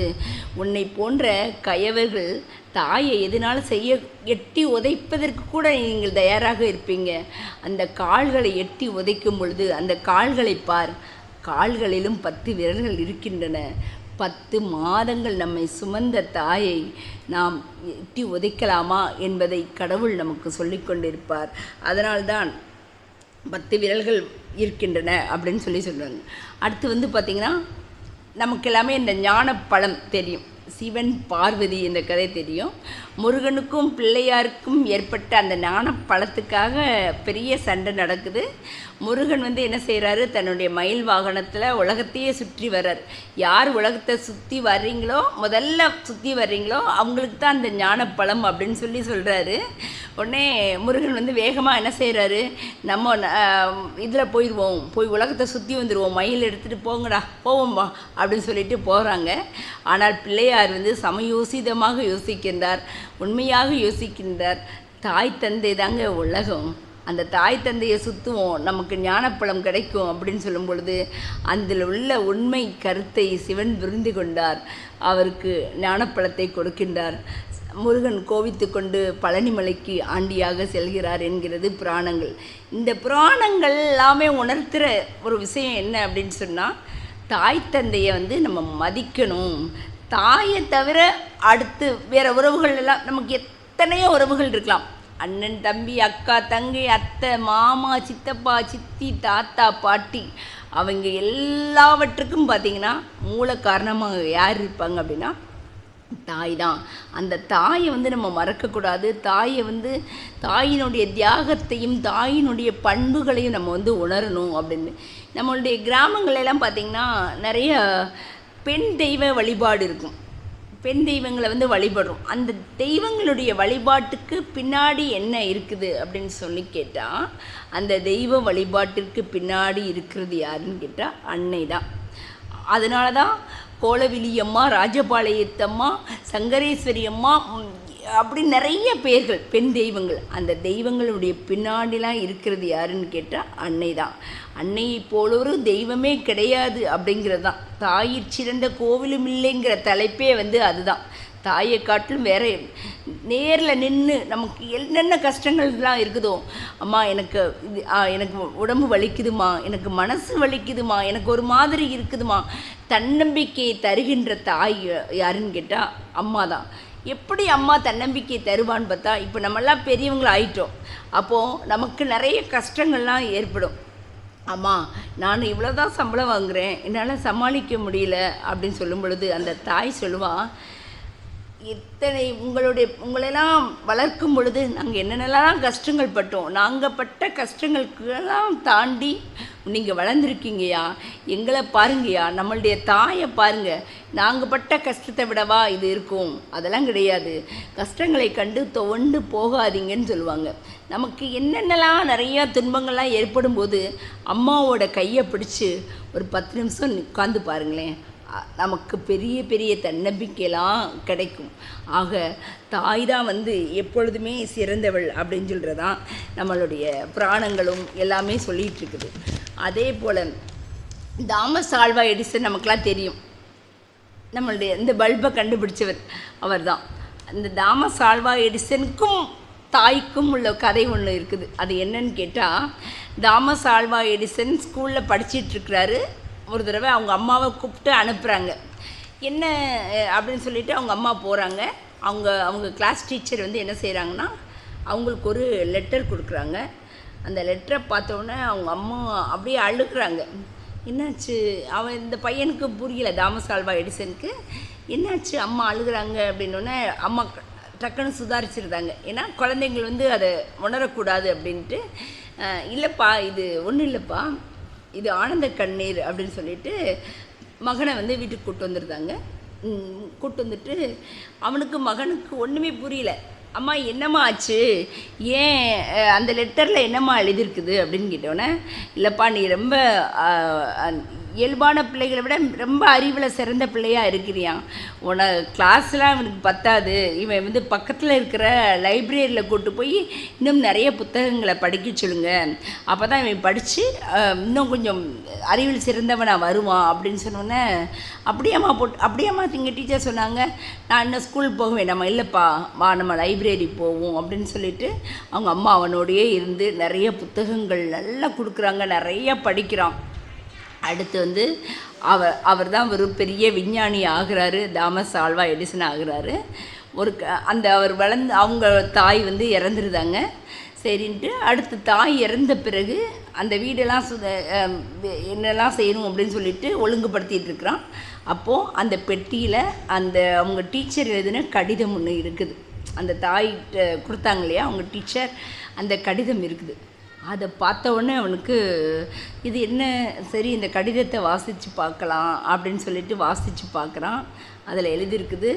உன்னை போன்ற கயவர்கள் தாயை எதனாலும் செய்ய எட்டி உதைப்பதற்கு கூட நீங்கள் தயாராக இருப்பீங்க. அந்த கால்களை எட்டி உதைக்கும் பொழுது அந்த கால்களை பார், கால்களிலும் 10 விரல்கள் இருக்கின்றன. 10 மாதங்கள் நம்மை சுமந்த தாயை நாம் எட்டி உதைக்கலாமா என்பதை கடவுள் நமக்கு சொல்லிக்கொண்டிருப்பார். அதனால்தான் 10 விரல்கள் இருக்கின்றன அப்படின்னு சொல்லுவாங்க. அடுத்து வந்து பார்த்திங்கன்னா, நமக்கு எல்லாமே இந்த ஞான பழம் தெரியும். சிவன் பார்வதி இந்த கதை தெரியும். முருகனுக்கும் பிள்ளையாருக்கும் ஏற்பட்ட அந்த ஞான பழத்துக்காக பெரிய சண்டை நடக்குது. முருகன் வந்து என்ன செய்கிறாரு, தன்னுடைய மயில் வாகனத்தில் உலகத்தையே சுற்றி வர்றார். யார் உலகத்தை சுற்றி வர்றீங்களோ, முதல்ல சுற்றி வர்றீங்களோ அவங்களுக்கு தான் அந்த ஞானப்பழம் அப்படின்னு சொல்கிறாரு. உடனே முருகன் வந்து வேகமாக என்ன செய்கிறாரு, நம்ம இதில் போய் உலகத்தை சுற்றி வந்துடுவோம், மயில் எடுத்துகிட்டு போங்கடா போவோம்பா அப்படின்னு சொல்லிட்டு போகிறாங்க. ஆனால் பிள்ளையார் வந்து சமயோசிதமாக யோசிக்கின்றார், உண்மையாக யோசிக்கின்றார். தாய் தந்தை தாங்க உலகம், அந்த தாய் தந்தையை சுற்றுவோம், நமக்கு ஞானப்பழம் கிடைக்கும் அப்படின்னு சொல்லும் பொழுது அதில் உள்ள உண்மை கருத்தை சிவன் புரிந்து கொண்டார். அவருக்கு ஞானப்பழத்தை கொடுக்கின்றார். முருகன் கோவித்து கொண்டு பழனிமலைக்கு ஆண்டியாக செல்கிறார் என்கிறது புராணங்கள். இந்த புராணங்கள் எல்லாமே உணர்த்துகிற ஒரு விஷயம் என்ன அப்படின்னு சொன்னால், தாய் தந்தையை வந்து நம்ம மதிக்கணும். தாயை தவிர அடுத்து வேறு உறவுகள் எல்லாம் நமக்கு எத்தனையோ உறவுகள் இருக்கலாம். அண்ணன், தம்பி, அக்கா, தங்கை, அத்தை, மாமா, சித்தப்பா, சித்தி, தாத்தா, பாட்டி, அவங்க எல்லாவற்றுக்கும் பார்த்திங்கன்னா மூல காரணமாக யார் இருப்பாங்க அப்படின்னா தாய் தான். அந்த தாயை வந்து நம்ம மறக்கக்கூடாது. தாயை வந்து தாயினுடைய தியாகத்தையும் தாயினுடைய பண்புகளையும் நம்ம வந்து உணரணும் அப்படின்னு. நம்மளுடைய கிராமங்களெல்லாம் பார்த்திங்கன்னா நிறைய பெண் தெய்வ வழிபாடு இருக்கும். பெண் தெய்வங்களை வந்து வழிபடுறோம். அந்த தெய்வங்களுடைய வழிபாட்டுக்கு பின்னாடி என்ன இருக்குது அப்படின்னு சொல்லி கேட்டால், அந்த தெய்வ வழிபாட்டிற்கு பின்னாடி இருக்கிறது யாருன்னு கேட்டால் அன்னை தான். அதனால தான் கோலவிலியம்மா, ராஜபாளையத்தம்மா, சங்கரேஸ்வரி அம்மா, அப்படி நிறைய பேர்கள் பெண் தெய்வங்கள். அந்த தெய்வங்களுடைய பின்னாடிலாம் இருக்கிறது யாருன்னு கேட்டால் அன்னை தான். அன்னையை போல ஒரு தெய்வமே கிடையாது அப்படிங்கிறது தான். தாயிற் சிறந்த கோவிலும் இல்லைங்கிற தலைப்பே வந்து அதுதான். தாயை காட்டிலும் வேற நேரில் நின்று நமக்கு என்னென்ன கஷ்டங்கள்லாம் இருக்குதோ, அம்மா எனக்கு எனக்கு உடம்பு வலிக்குதுமா, எனக்கு மனசு வலிக்குதுமா, எனக்கு ஒரு மாதிரி இருக்குதுமா, தன்னம்பிக்கையை தருகின்ற தாய் யாருன்னு கேட்டால் அம்மா தான். எப்படி அம்மா தன்னம்பிக்கை தருவான்னு பார்த்தா, இப்போ நம்மெல்லாம் பெரியவங்கள ஆயிட்டோம். அப்போது நமக்கு நிறைய கஷ்டங்கள்லாம் ஏற்படும். அம்மா, நான் இவ்வளோ தான் சம்பளம் வாங்குகிறேன், என்னால் சமாளிக்க முடியல அப்படின்னு சொல்லும் பொழுது அந்த தாய் சொல்லுவாள், இத்தனை உங்களெல்லாம் வளர்க்கும் பொழுது நாங்கள் என்னென்னலாம் கஷ்டங்கள் பட்டோம், நாங்கள் பட்ட கஷ்டங்களுக்கெல்லாம் தாண்டி நீங்கள் வளர்ந்துருக்கீங்கய்யா, எங்களை பாருங்கய்யா, நம்மளுடைய தாயை பாருங்கள், நாங்கள் பட்ட கஷ்டத்தை விடவா இது இருக்கும், அதெல்லாம் கிடையாது, கஷ்டங்களை கண்டு துவண்டு போகாதீங்கன்னு சொல்லுவாங்க. நமக்கு என்னென்னலாம் நிறையா துன்பங்கள்லாம் ஏற்படும் போது அம்மாவோட கையை பிடிச்சி ஒரு 10 நிமிஷம் உட்காந்து பாருங்களேன், நமக்கு பெரிய பெரிய தன்னம்பிக்கையெல்லாம் கிடைக்கும். ஆக தாய் தான் வந்து எப்பொழுதுமே சிறந்தவள் அப்படின்னு சொல்கிறதான் நம்மளுடைய புராணங்களும் எல்லாமே சொல்லிகிட்டு இருக்குது. அதே போல் தாமஸ் ஆல்வா எடிசன் நமக்கெலாம் தெரியும். நம்மளுடைய இந்த பல்பை கண்டுபிடிச்சவர் அவர் தான். இந்த தாமஸ் ஆல்வா எடிசனுக்கும் தாய்க்கும் உள்ள கதை ஒன்று இருக்குது. அது என்னன்னு கேட்டால், தாமஸ் ஆல்வா எடிசன் ஸ்கூலில் படிச்சிட்ருக்கிறாரு. ஒரு தடவை அவங்க அம்மாவை கூப்பிட்டு அனுப்புகிறாங்க. என்ன அப்படின்னு சொல்லிட்டு அவங்க அம்மா போகிறாங்க. அவங்க கிளாஸ் டீச்சர் வந்து என்ன செய்கிறாங்கன்னா, அவங்களுக்கு ஒரு லெட்டர் கொடுக்குறாங்க. அந்த லெட்டரை பார்த்தோன்னே அவங்க அம்மா அப்படியே அழுகுறாங்க. என்னாச்சு, இந்த பையனுக்கு புரியல, தாமஸ் ஆல்வா எடிசனுக்கு என்னாச்சு அம்மா அழுகுறாங்க அப்படின்னோடனே அம்மா டக்குன்னு சுதாரிச்சிருந்தாங்க. ஏன்னா குழந்தைங்கள் வந்து அதை உணரக்கூடாது அப்படின்ட்டு, இல்லைப்பா இது ஒன்றும் இல்லைப்பா, இது ஆனந்த கண்ணீர் அப்படின்னு சொல்லிட்டு மகனை வந்து வீட்டுக்கு கூப்பிட்டு வந்துருந்தாங்க. கூப்பிட்டு வந்துட்டு மகனுக்கு ஒன்றுமே புரியல. அம்மா என்னம்மா ஆச்சு, ஏன் அந்த லெட்டரில் என்னம்மா எழுதியிருக்குது அப்படின்னு கேட்டோன்னே, இல்லைப்பா நீ ரொம்ப இயல்பான பிள்ளைகளை விட ரொம்ப அறிவில் சிறந்த பிள்ளையாக இருக்கிறியான், கிளாஸ்லாம் இவனுக்கு பத்தாது, இவன் வந்து பக்கத்தில் இருக்கிற லைப்ரரியில் கூட்டு போய் இன்னும் நிறைய புத்தகங்களை படிக்க சொல்லுங்க, அப்போ தான் இவன் படித்து இன்னும் கொஞ்சம் அறிவில் சிறந்தவனாக வருவான் அப்படின்னு சொன்னோன்னே, அப்படியாம்மா எங்கள் டீச்சர் சொன்னாங்க, நான் இன்னும் ஸ்கூல் போக வேண்டாமா, இல்லைப்பா வா நம்ம லைப்ரரி போவோம் அப்படின்னு சொல்லிட்டு அவங்க அம்மா அவனோடையே இருந்து நிறைய புத்தகங்கள் நல்லா கொடுக்குறாங்க, நிறைய படிக்கிறான். அடுத்து வந்து அவர் தான் ஒரு பெரிய விஞ்ஞானி ஆகிறாரு, தாமஸ் ஆல்வா எடிசன் ஆகிறாரு. அவர் வளர்ந்து அவங்க தாய் வந்து இறந்துருந்தாங்க. சரின்ட்டு அடுத்து தாய் இறந்த பிறகு அந்த வீடெல்லாம் என்னெல்லாம் செய்யணும் அப்படின்னு சொல்லிட்டு ஒழுங்குபடுத்திகிட்டு இருக்கிறான். அப்போது அந்த பெட்டியில் அவங்க டீச்சர் எழுதின கடிதம் ஒன்று இருக்குது. அந்த தாய்கிட்ட கொடுத்தாங்க இல்லையா அவங்க டீச்சர், அந்த கடிதம் இருக்குது. அதை பார்த்த உடனே அவனுக்கு இது என்ன, சரி இந்த கடிதத்தை வாசித்து பார்க்கலாம் அப்படின்னு சொல்லிட்டு வாசித்து பார்க்குறான். அதில் எழுதியிருக்குது,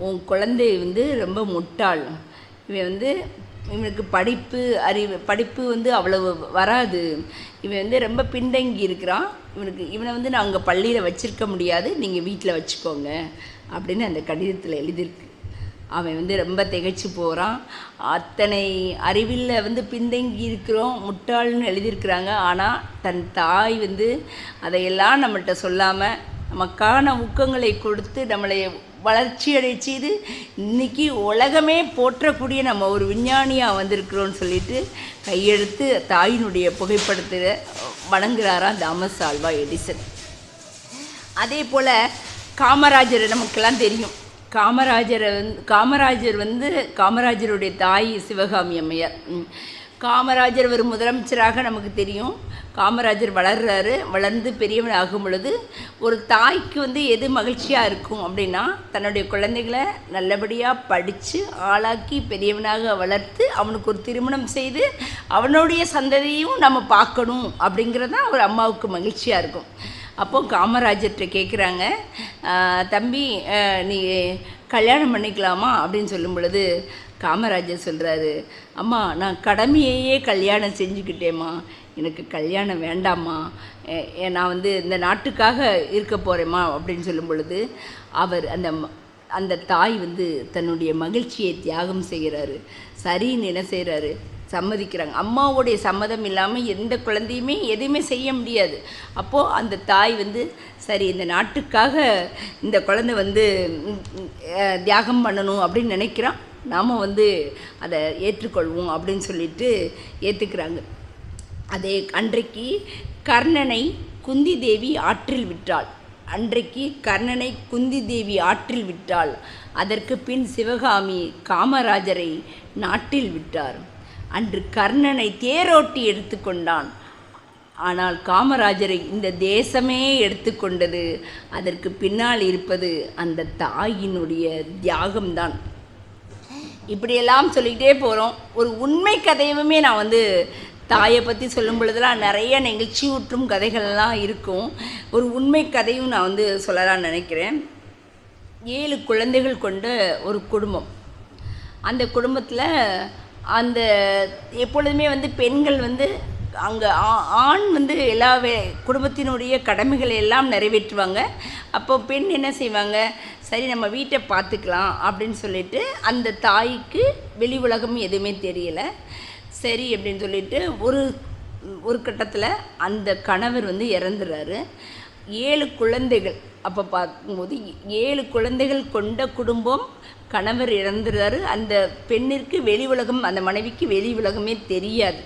உன் குழந்தை வந்து ரொம்ப முட்டாள், இவன் வந்து இவனுக்கு படிப்பு வந்து அவ்வளவு வராது, இவன் வந்து ரொம்ப பின்தங்கி இருக்கிறான், இவனை வந்து நாங்கள் பள்ளியில் வச்சுருக்க முடியாது, நீங்கள் வீட்டில் வச்சுக்கோங்க அப்படின்னு அந்த கடிதத்தில் எழுதியிருக்கு. அவன் வந்து ரொம்ப திகைச்சு போகிறான். அத்தனை அறிவில் வந்து பின்தங்கி இருக்கிறோம், முட்டாள்னு எழுதியிருக்கிறாங்க. ஆனால் தன் தாய் வந்து அதையெல்லாம் நம்மள்கிட்ட சொல்லாமல் நமக்கான ஊக்கங்களை கொடுத்து நம்மளை வளர்ச்சி அடைய செய்து இன்றைக்கி உலகமே போற்றக்கூடிய நம்ம ஒரு விஞ்ஞானியாக வந்திருக்கிறோன்னு சொல்லிட்டு கையெழுத்து தாயினுடைய புகைப்படத்தில் வணங்குறாராம் தாமஸ் ஆல்வா எடிசன். அதே போல் காமராஜர் நமக்கெல்லாம் தெரியும். காமராஜருடைய தாய் சிவகாமி அம்மையார். காமராஜர் ஒரு முதலமைச்சராக நமக்கு தெரியும். காமராஜர் வளர்ந்து பெரியவன் ஆகும் பொழுது ஒரு தாய்க்கு வந்து எது மகிழ்ச்சியாக இருக்கும் அப்படின்னா, தன்னுடைய குழந்தைகளை நல்லபடியாக படித்து ஆளாக்கி பெரியவனாக வளர்த்து அவனுக்கு ஒரு திருமணம் செய்து அவனுடைய சந்ததியும் நம்ம பார்க்கணும் அப்படிங்கிறது தான் ஒரு அம்மாவுக்கு மகிழ்ச்சியாக இருக்கும். அப்போது காமராஜர்கிட்ட கேட்குறாங்க, தம்பி நீ கல்யாணம் பண்ணிக்கலாமா அப்படின்னு சொல்லும் பொழுது காமராஜர் சொல்கிறாரு, அம்மா நான் கடமையையே கல்யாணம் செஞ்சுக்கிட்டேம்மா, எனக்கு கல்யாணம் வேண்டாம்மா, நான் வந்து இந்த நாட்டுக்காக இருக்க போகிறேம்மா அப்படின்னு சொல்லும் பொழுது அவர் அந்த தாய் வந்து தன்னுடைய மகிழ்ச்சியை தியாகம் செய்கிறாரு. சரின்னு என்ன செய்கிறாரு, சம்மதிக்கிறாங்க. அம்மாவுடைய சம்மதம் இல்லாமல் எந்த குழந்தையுமே எதுவுமே செய்ய முடியாது. அப்போது அந்த தாய் வந்து சரி இந்த நாட்டுக்காக இந்த குழந்தை வந்து தியாகம் பண்ணணும் அப்படின்னு நினைக்கிறான், நாம் வந்து அதை ஏற்றுக்கொள்வோம் அப்படின்னு சொல்லிட்டு ஏற்றுக்கிறாங்க. அன்றைக்கு கர்ணனை குந்தி தேவி ஆற்றில் விட்டாள். அதற்கு பின் சிவகாமி காமராஜரை நாட்டில் விட்டார். அன்று கர்ணனை தேரோட்டி எடுத்துக்கொண்டான். ஆனால் காமராஜரை இந்த தேசமே எடுத்துக்கொண்டது. அதற்கு பின்னால் இருப்பது அந்த தாயினுடைய தியாகம்தான். இப்படியெல்லாம் சொல்லிக்கிட்டே போகிறோம். ஒரு உண்மை கதையுமே நான் வந்து தாயை பற்றி சொல்லும் பொழுதெல்லாம் நிறைய நெகிழ்ச்சியூற்றும் கதைகள்லாம் இருக்கும். ஒரு உண்மை கதையும் நான் வந்து சொல்லலாம்னு நினைக்கிறேன். 7 குழந்தைகள் கொண்ட ஒரு குடும்பம். அந்த குடும்பத்தில் எப்பொழுதுமே வந்து பெண்கள் வந்து அங்கே ஆண் வந்து எல்லா குடும்பத்தினுடைய கடமைகளை எல்லாம் நிறைவேற்றுவாங்க. அப்போ பெண் என்ன செய்வாங்க, சரி நம்ம வீட்டை பார்த்துக்கலாம் அப்படின்னு சொல்லிட்டு அந்த தாய்க்கு வெளி உலகம் எதுவுமே தெரியலை. சரி அப்படின்னு சொல்லிட்டு ஒரு கட்டத்தில் அந்த கணவர் வந்து இறந்துடுறாரு. 7 குழந்தைகள். அப்போ பார்க்கும்போது 7 குழந்தைகள் கொண்ட குடும்பம், கணவர் இறந்துடுறாரு. அந்த பெண்ணிற்கு வெளி உலகம், அந்த மனைவிக்கு வெளி உலகமே தெரியாது.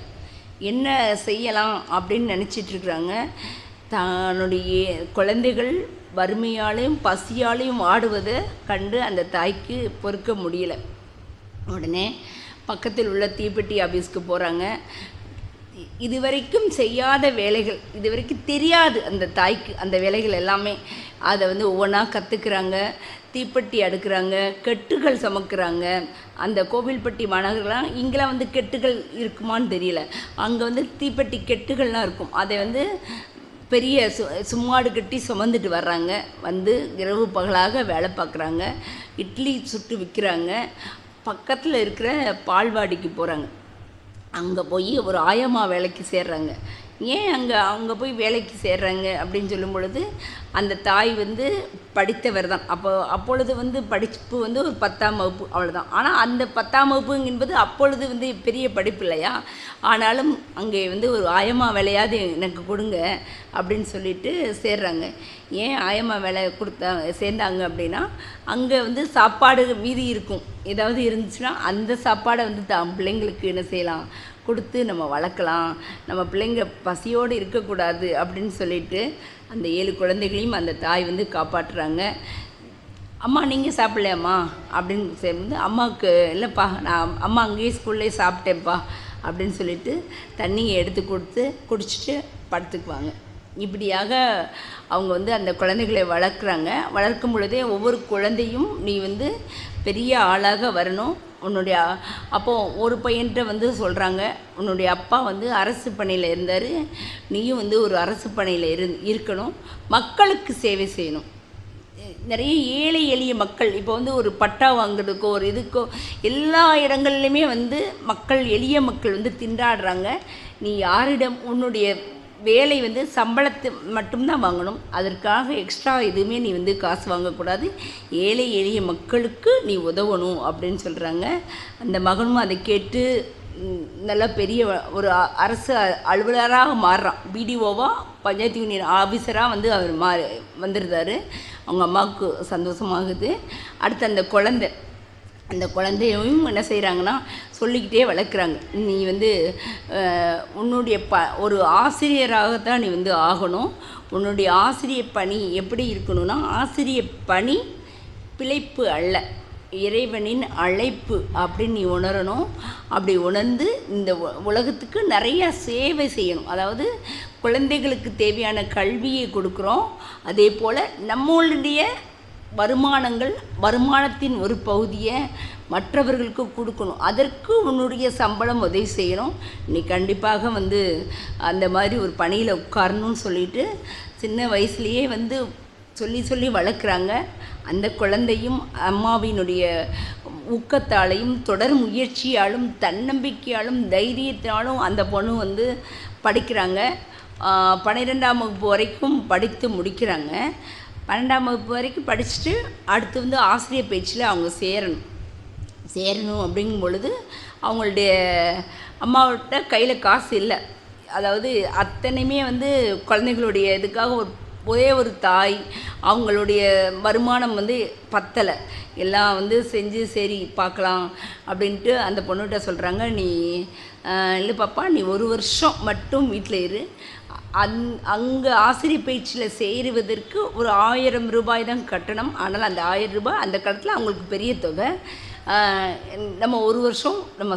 என்ன செய்யலாம் அப்படின்னு நினச்சிட்ருக்குறாங்க. தன்னுடைய குழந்தைகள் வறுமையாலையும் பசியாலையும் வாடுவதை கண்டு அந்த தாய்க்கு பொறுக்க முடியலை. உடனே பக்கத்தில் உள்ள தீப்பெட்டி ஆஃபீஸ்க்கு போகிறாங்க. இதுவரைக்கும் செய்யாத வேலைகள், இதுவரைக்கும் தெரியாது அந்த தாய்க்கு அந்த வேலைகள் எல்லாமே. அதை ஒவ்வொன்றா கற்றுக்குறாங்க. தீப்பெட்டி அடுக்கிறாங்க, கெட்டுகள் சுமக்கிறாங்க. அந்த கோவில்பட்டி மாநகரெலாம் இங்கெல்லாம் கெட்டுகள் இருக்குமான்னு தெரியல. அங்கே தீப்பெட்டி கெட்டுகள்லாம் இருக்கும். அதை பெரிய சும்மாடு கட்டி சுமந்துட்டு வர்றாங்க. இரவு பகலாக வேலை பார்க்குறாங்க. இட்லி சுட்டு விற்கிறாங்க. பக்கத்தில் இருக்கிற பால்வாடிக்கு போகிறாங்க. அங்கே போய் ஒரு ஆயம்மா வேலைக்கு சேர்றாங்க. ஏன் அங்கே போய் வேலைக்கு சேர்றாங்க அப்படின்னு சொல்லும் பொழுது, அந்த தாய் படித்தவர் தான். அப்பொழுது படிப்பு ஒரு 10ஆம் வகுப்பு அவ்வளோதான். ஆனால் அந்த 10ஆம் வகுப்பு என்பது அப்பொழுது பெரிய படிப்பு இல்லையா. ஆனாலும் அங்கே ஒரு ஆயம்மா வேலையாவது எனக்கு கொடுங்க அப்படின்னு சொல்லிட்டு சேர்றாங்க. ஏன் ஆயம்மா வேலை சேர்ந்தாங்க அப்படின்னா, அங்கே சாப்பாடு மீதி இருக்கும், ஏதாவது இருந்துச்சுன்னா அந்த சாப்பாடை தான் பிள்ளைங்களுக்கு என்ன செய்யலாம், கொடுத்து நம்ம வளர்க்கலாம், நம்ம பிள்ளைங்க பசியோடு இருக்கக்கூடாது அப்படின்னு சொல்லிட்டு அந்த 7 குழந்தைகளையும் அந்த தாய் காப்பாற்றுறாங்க. அம்மா நீங்கள் சாப்பிட்லையாம்மா அப்படின்னு சேர்ந்து, அம்மாவுக்கு இல்லைப்பா நான் அம்மா அங்கேயே ஸ்கூல்லேயே சாப்பிட்டேன்ப்பா அப்படின்னு சொல்லிட்டு தண்ணியை எடுத்து கொடுத்து குடிச்சிட்டு படுத்துக்குவாங்க. இப்படியாக அவங்க அந்த குழந்தைகளை வளர்க்குறாங்க. வளர்க்கும் பொழுதே ஒவ்வொரு குழந்தையும் நீ பெரிய ஆளாக வரணும். உன்னுடைய அப்போது ஒரு பையன்கிட்ட சொல்கிறாங்க, உன்னுடைய அப்பா அரசு பணியில் இருந்தார், நீயும் ஒரு அரசு பணியில் இருக்கணும், மக்களுக்கு சேவை செய்யணும். நிறைய ஏழை எளிய மக்கள் இப்போ ஒரு பட்டா வாங்குறதுக்கோ ஒரு இதுக்கோ எல்லா இடங்கள்லையுமே மக்கள், எளிய மக்கள் திண்டாடுறாங்க. நீ யாரிடம் உன்னுடைய வேலை சம்பளத்தை மட்டும்தான் வாங்கணும், அதற்காக எக்ஸ்ட்ரா எதுவுமே நீ காசு வாங்கக்கூடாது, ஏழை எளிய மக்களுக்கு நீ உதவணும் அப்படின்னு சொல்கிறாங்க. அந்த மகனும் அதை கேட்டு நல்லா பெரிய ஒரு அரசு அலுவலராக மாறுறான். பிடிஓவாக பஞ்சாயத்து யூனியன் ஆஃபீஸராக அவர் வந்துருந்தார். அவங்க அம்மாவுக்கு சந்தோஷமாகுது. அடுத்து அந்த குழந்தையும் என்ன செய்கிறாங்கன்னா சொல்லிக்கிட்டே வளர்க்குறாங்க. நீ உன்னுடைய ஒரு ஆசிரியராகத்தான் நீ ஆகணும். உன்னுடைய ஆசிரியர் பணி எப்படி இருக்கணும்னா, ஆசிரியர் பணி பிழைப்பு அல்ல, இறைவனின் அழைப்பு அப்படின்னு நீ உணரணும். அப்படி உணர்ந்து இந்த உலகத்துக்கு நிறையா சேவை செய்யணும். அதாவது குழந்தைகளுக்கு தேவையான கல்வியை கொடுக்குறோம், அதே போல் நம்மளுடைய வருமானத்தின் ஒரு பகுதியை மற்றவர்களுக்கு கொடுக்கணும். அதற்கு உன்னுடைய சம்பளம் உதவி செய்யணும். நீ கண்டிப்பாக அந்த மாதிரி ஒரு பணியில் உட்காரணும்னு சொல்லிட்டு சின்ன வயசுலேயே சொல்லி வளர்க்குறாங்க. அந்த குழந்தையும் அம்மாவினுடைய ஊக்கத்தாலையும் தொடர் முயற்சியாலும் தன்னம்பிக்கையாலும் தைரியத்தாலும் அந்த பொண்ணு படிக்கிறாங்க. 12ஆம் வகுப்பு வரைக்கும் படித்து முடிக்கிறாங்க. 12ஆம் வகுப்பு வரைக்கும் படிச்சுட்டு அடுத்து ஆசிரியர் பேச்சில் அவங்க சேரணும் அப்படிங்கும் பொழுது அவங்களுடைய அம்மாவோட கையில் காசு இல்லை. அதாவது அத்தனையுமே குழந்தைகளுடைய இதுக்காக ஒரே ஒரு தாய், அவங்களுடைய வருமானம் பத்தலை. எல்லாம் செஞ்சு சரி பார்க்கலாம் அப்படின்ட்டு அந்த பொண்ணுகிட்ட சொல்கிறாங்க, நீ இல்லை பாப்பா, நீ 1 வருஷம் மட்டும் வீட்டில் இரு, அங்கே ஆசிரியர் பயிற்சியில் சேருவதற்கு ஒரு 1000 ரூபாய் தான் கட்டணம். ஆனால் அந்த 1000 ரூபாய் அந்த காலத்தில் அவங்களுக்கு பெரிய தொகை. நம்ம 1 வருஷம் நம்ம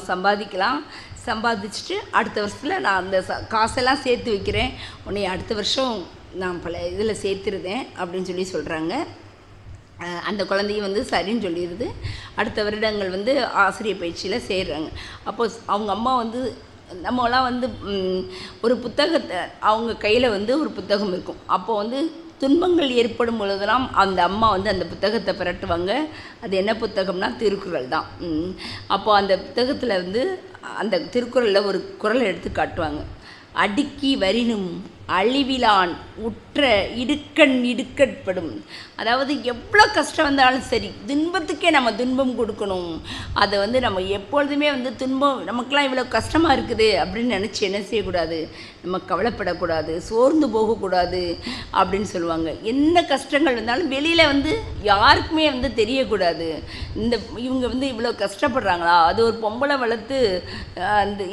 சம்பாதிச்சுட்டு அடுத்த வருஷத்தில் நான் அந்த காசெல்லாம் சேர்த்து வைக்கிறேன், உன்னை அடுத்த வருஷம் நான் பல இதில் சேர்த்துருதேன் அப்படின்னு சொல்கிறாங்க. அந்த குழந்தையும் சரின்னு சொல்லிடுது. அடுத்த வருடங்கள் ஆசிரியர் பயிற்சியில் சேர்றாங்க. அப்போ அவங்க அம்மா நம்மளாம் ஒரு புத்தகத்தை அவங்க கையில் ஒரு புத்தகம் இருக்கும். அப்போது துன்பங்கள் ஏற்படும் பொழுதெல்லாம் அந்த அம்மா அந்த புத்தகத்தை புரட்டுவாங்க. அது என்ன புத்தகம்னா திருக்குறள் தான். அப்போது அந்த புத்தகத்தில் அந்த திருக்குறளில் ஒரு குறளை எடுத்து காட்டுவாங்க. அடுக்கி வரினும் அழிவிலான் உற்ற இடுக்கட்படும். அதாவது எவ்வளோ கஷ்டம் வந்தாலும் சரி, துன்பத்துக்கே நம்ம துன்பம் கொடுக்கணும். அதை நம்ம எப்பொழுதுமே துன்பம் நமக்கெல்லாம் இவ்வளோ கஷ்டமாக இருக்குது அப்படின்னு நினச்சி என்ன செய்யக்கூடாது, நம்ம கவலைப்படக்கூடாது, சோர்ந்து போகக்கூடாது அப்படின்னு சொல்லுவாங்க. என்ன கஷ்டங்கள் வந்தாலும் வெளியில் யாருக்குமே தெரியக்கூடாது. இவங்க இவ்வளோ கஷ்டப்படுறாங்களா, அது ஒரு பொம்பளை வளர்த்து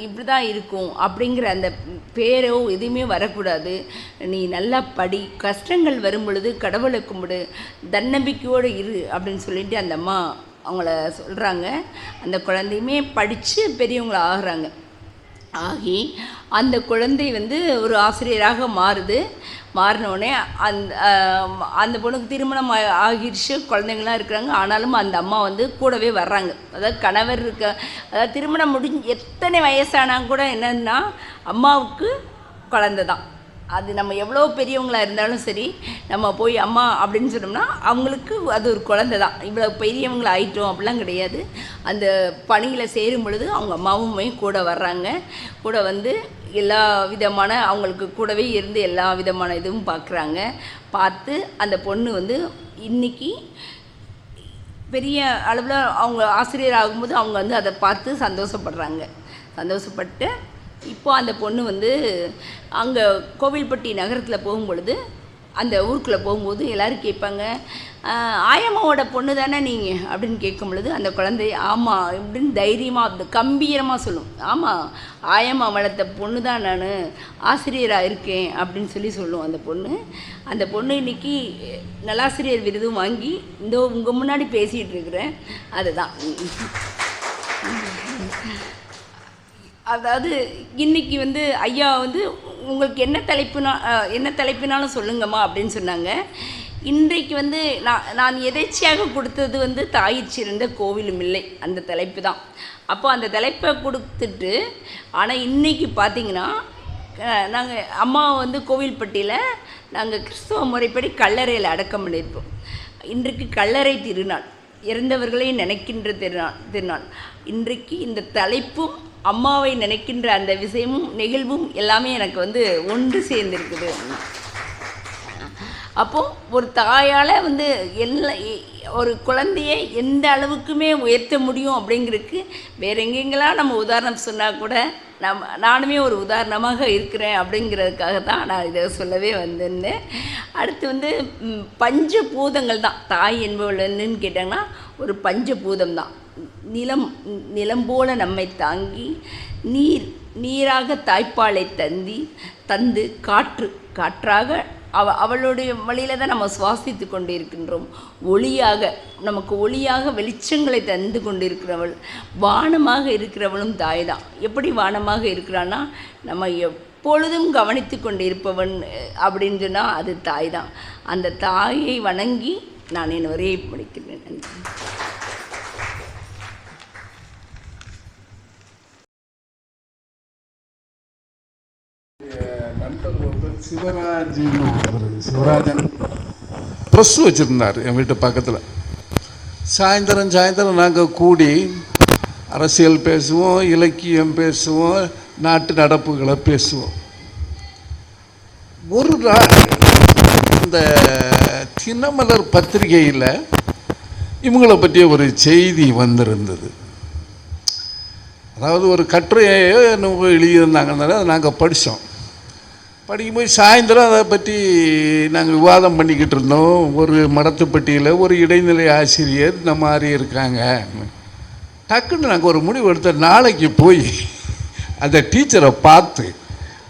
இப்படி தான் இருக்கும் அப்படிங்கிற அந்த பேரோ எதுவுமே வரக்கூடாது. இருக்கக்கூடாது, நீ நல்லா படி, கஷ்டங்கள் வரும் பொழுது கடவுளை கும்பிடு, தன்னம்பிக்கையோடு இரு அப்படின்னு சொல்லிட்டு அந்த அம்மா அவங்கள சொல்கிறாங்க. அந்த குழந்தையுமே படித்து பெரியவங்கள ஆகிறாங்க. ஆகி அந்த குழந்தை வந்து ஒரு ஆசிரியராக மாறினோடனே அந்த பொண்ணுக்கு திருமணம் ஆகிடுச்சு, குழந்தைங்களாம் இருக்கிறாங்க. ஆனாலும் அந்த அம்மா வந்து கூடவே வர்றாங்க. அதாவது கணவர் அதாவது திருமணம் எத்தனை வயசானாங்க கூட என்னன்னா அம்மாவுக்கு குழந்தை தான். அது நம்ம எவ்வளோ பெரியவங்களாக இருந்தாலும் சரி, நம்ம போய் அம்மா அப்படின்னு சொன்னோம்னா அவங்களுக்கு அது ஒரு குழந்தை தான். இவ்வளோ பெரியவங்கள ஆயிட்டோம் அப்படிலாம் கிடையாது. அந்த பணியில் சேரும் பொழுது அவங்க அம்மாவுமே கூட வர்றாங்க. கூட வந்து எல்லா விதமான அவங்களுக்கு கூடவே இருந்து எல்லா விதமான இதுவும் பார்த்து அந்த பொண்ணு வந்து இன்றைக்கி பெரிய அளவில் அவங்க ஆசிரியர் ஆகும்போது அவங்க வந்து அதை பார்த்து சந்தோஷப்பட்டு இப்போ அந்த பொண்ணு வந்து அங்கே கோவில்பட்டி நகரத்தில் போகும்பொழுது அந்த ஊருக்குள்ளே போகும்போது எல்லோரும் கேட்பாங்க, ஆயம்மாவோட பொண்ணு தானே நீங்கள் அப்படின்னு கேட்கும் பொழுது அந்த குழந்தை ஆமாம் அப்படின்னு தைரியமாக அந்த கம்பீரமாக சொல்லும். ஆமாம், ஆயம்மா வளர்த்த பொண்ணு தான், நான் ஆசிரியராக இருக்கேன் அப்படின்னு சொல்லும் அந்த பொண்ணு இன்றைக்கி நல்லாசிரியர் விருதும் வாங்கி இந்த உங்கள் முன்னாடி பேசிகிட்டு இருக்கிறேன். அதுதான் அதாவது இன்றைக்கி வந்து ஐயா வந்து உங்களுக்கு என்ன தலைப்புனாலும் சொல்லுங்கம்மா அப்படின்னு சொன்னாங்க. இன்றைக்கு வந்து நான் எதேச்சையாக கொடுத்தது வந்து தாயிற் சிறந்த கோவிலும் இல்லை, அந்த தலைப்பு தான். அப்போ அந்த தலைப்பை கொடுத்துட்டு, ஆனால் இன்றைக்கி பார்த்திங்கன்னா நாங்கள் அம்மா வந்து கோவில்பட்டியில் நாங்கள் கிறிஸ்துவ முறைப்படி கல்லறையில் அடக்கம் பண்ணியிருப்போம். இன்றைக்கு கல்லறை திருநாள், இறந்தவர்களை நினைக்கின்ற திருநாள். இன்றைக்கு இந்த தலைப்பும் அம்மாவை நினைக்கின்ற அந்த விஷயமும் நிகழ்வும் எல்லாமே எனக்கு வந்து ஒன்று சேர்ந்துருக்குது. அப்போது ஒரு தாயால் வந்து ஒரு குழந்தையை எந்த அளவுக்குமே உயர்த்த முடியும் அப்படிங்கிறதுக்கு வேறு எங்கெங்கெல்லாம் நம்ம உதாரணம் சொன்னால் கூட நானுமே ஒரு உதாரணமாக இருக்கிறேன் அப்படிங்கிறதுக்காக தான் நான் இதை சொல்லவே வந்திருந்தேன். அடுத்து வந்து பஞ்சபூதங்கள் தான் தாய் என்பவள் என்னன்னு கேட்டாங்கன்னா ஒரு பஞ்சபூதம் தான். நிலம் போல நம்மை தாங்கி, நீராக தாய்ப்பாலை தந்து காற்றாக அவளுடைய வழியில் தான் நம்ம சுவாசித்து கொண்டு இருக்கின்றோம். நமக்கு ஒளியாக வெளிச்சங்களை தந்து கொண்டு இருக்கிறவள், வானமாக இருக்கிறவளும் தாய் தான். எப்படி வானமாக இருக்கிறான்னா, நம்ம எப்பொழுதும் கவனித்து கொண்டு இருப்பவன் அப்படின்னு சொன்னால் அது தாய் தான். அந்த தாயை வணங்கி நான் என் உரையை முடிக்கிறேன். நன்றி. சிவராஜன் ப்ரெஸ் வச்சுருந்தார் என் வீட்டு பக்கத்தில். சாயந்தரம் நாங்கள் கூடி அரசியல் பேசுவோம், இலக்கியம் பேசுவோம், நாட்டு நடப்புகளை பேசுவோம். ஒரு நாள் இந்த தினமலர் பத்திரிகையில் இவங்களை பற்றிய ஒரு செய்தி வந்திருந்தது. அதாவது ஒரு கட்டுரையை எழுதியிருந்தாங்கன்னால அதை நாங்கள் படித்தோம். படிக்கும்போது சாயந்தரம் அதை பற்றி நாங்கள் விவாதம் பண்ணிக்கிட்டு இருந்தோம். ஒரு மடத்துப்பட்டியில் ஒரு இடைநிலை ஆசிரியர் இந்த மாதிரி இருக்காங்க. டக்குன்னு நாங்கள் ஒரு முடிவு எடுத்த, நாளைக்கு போய் அந்த டீச்சரை பார்த்து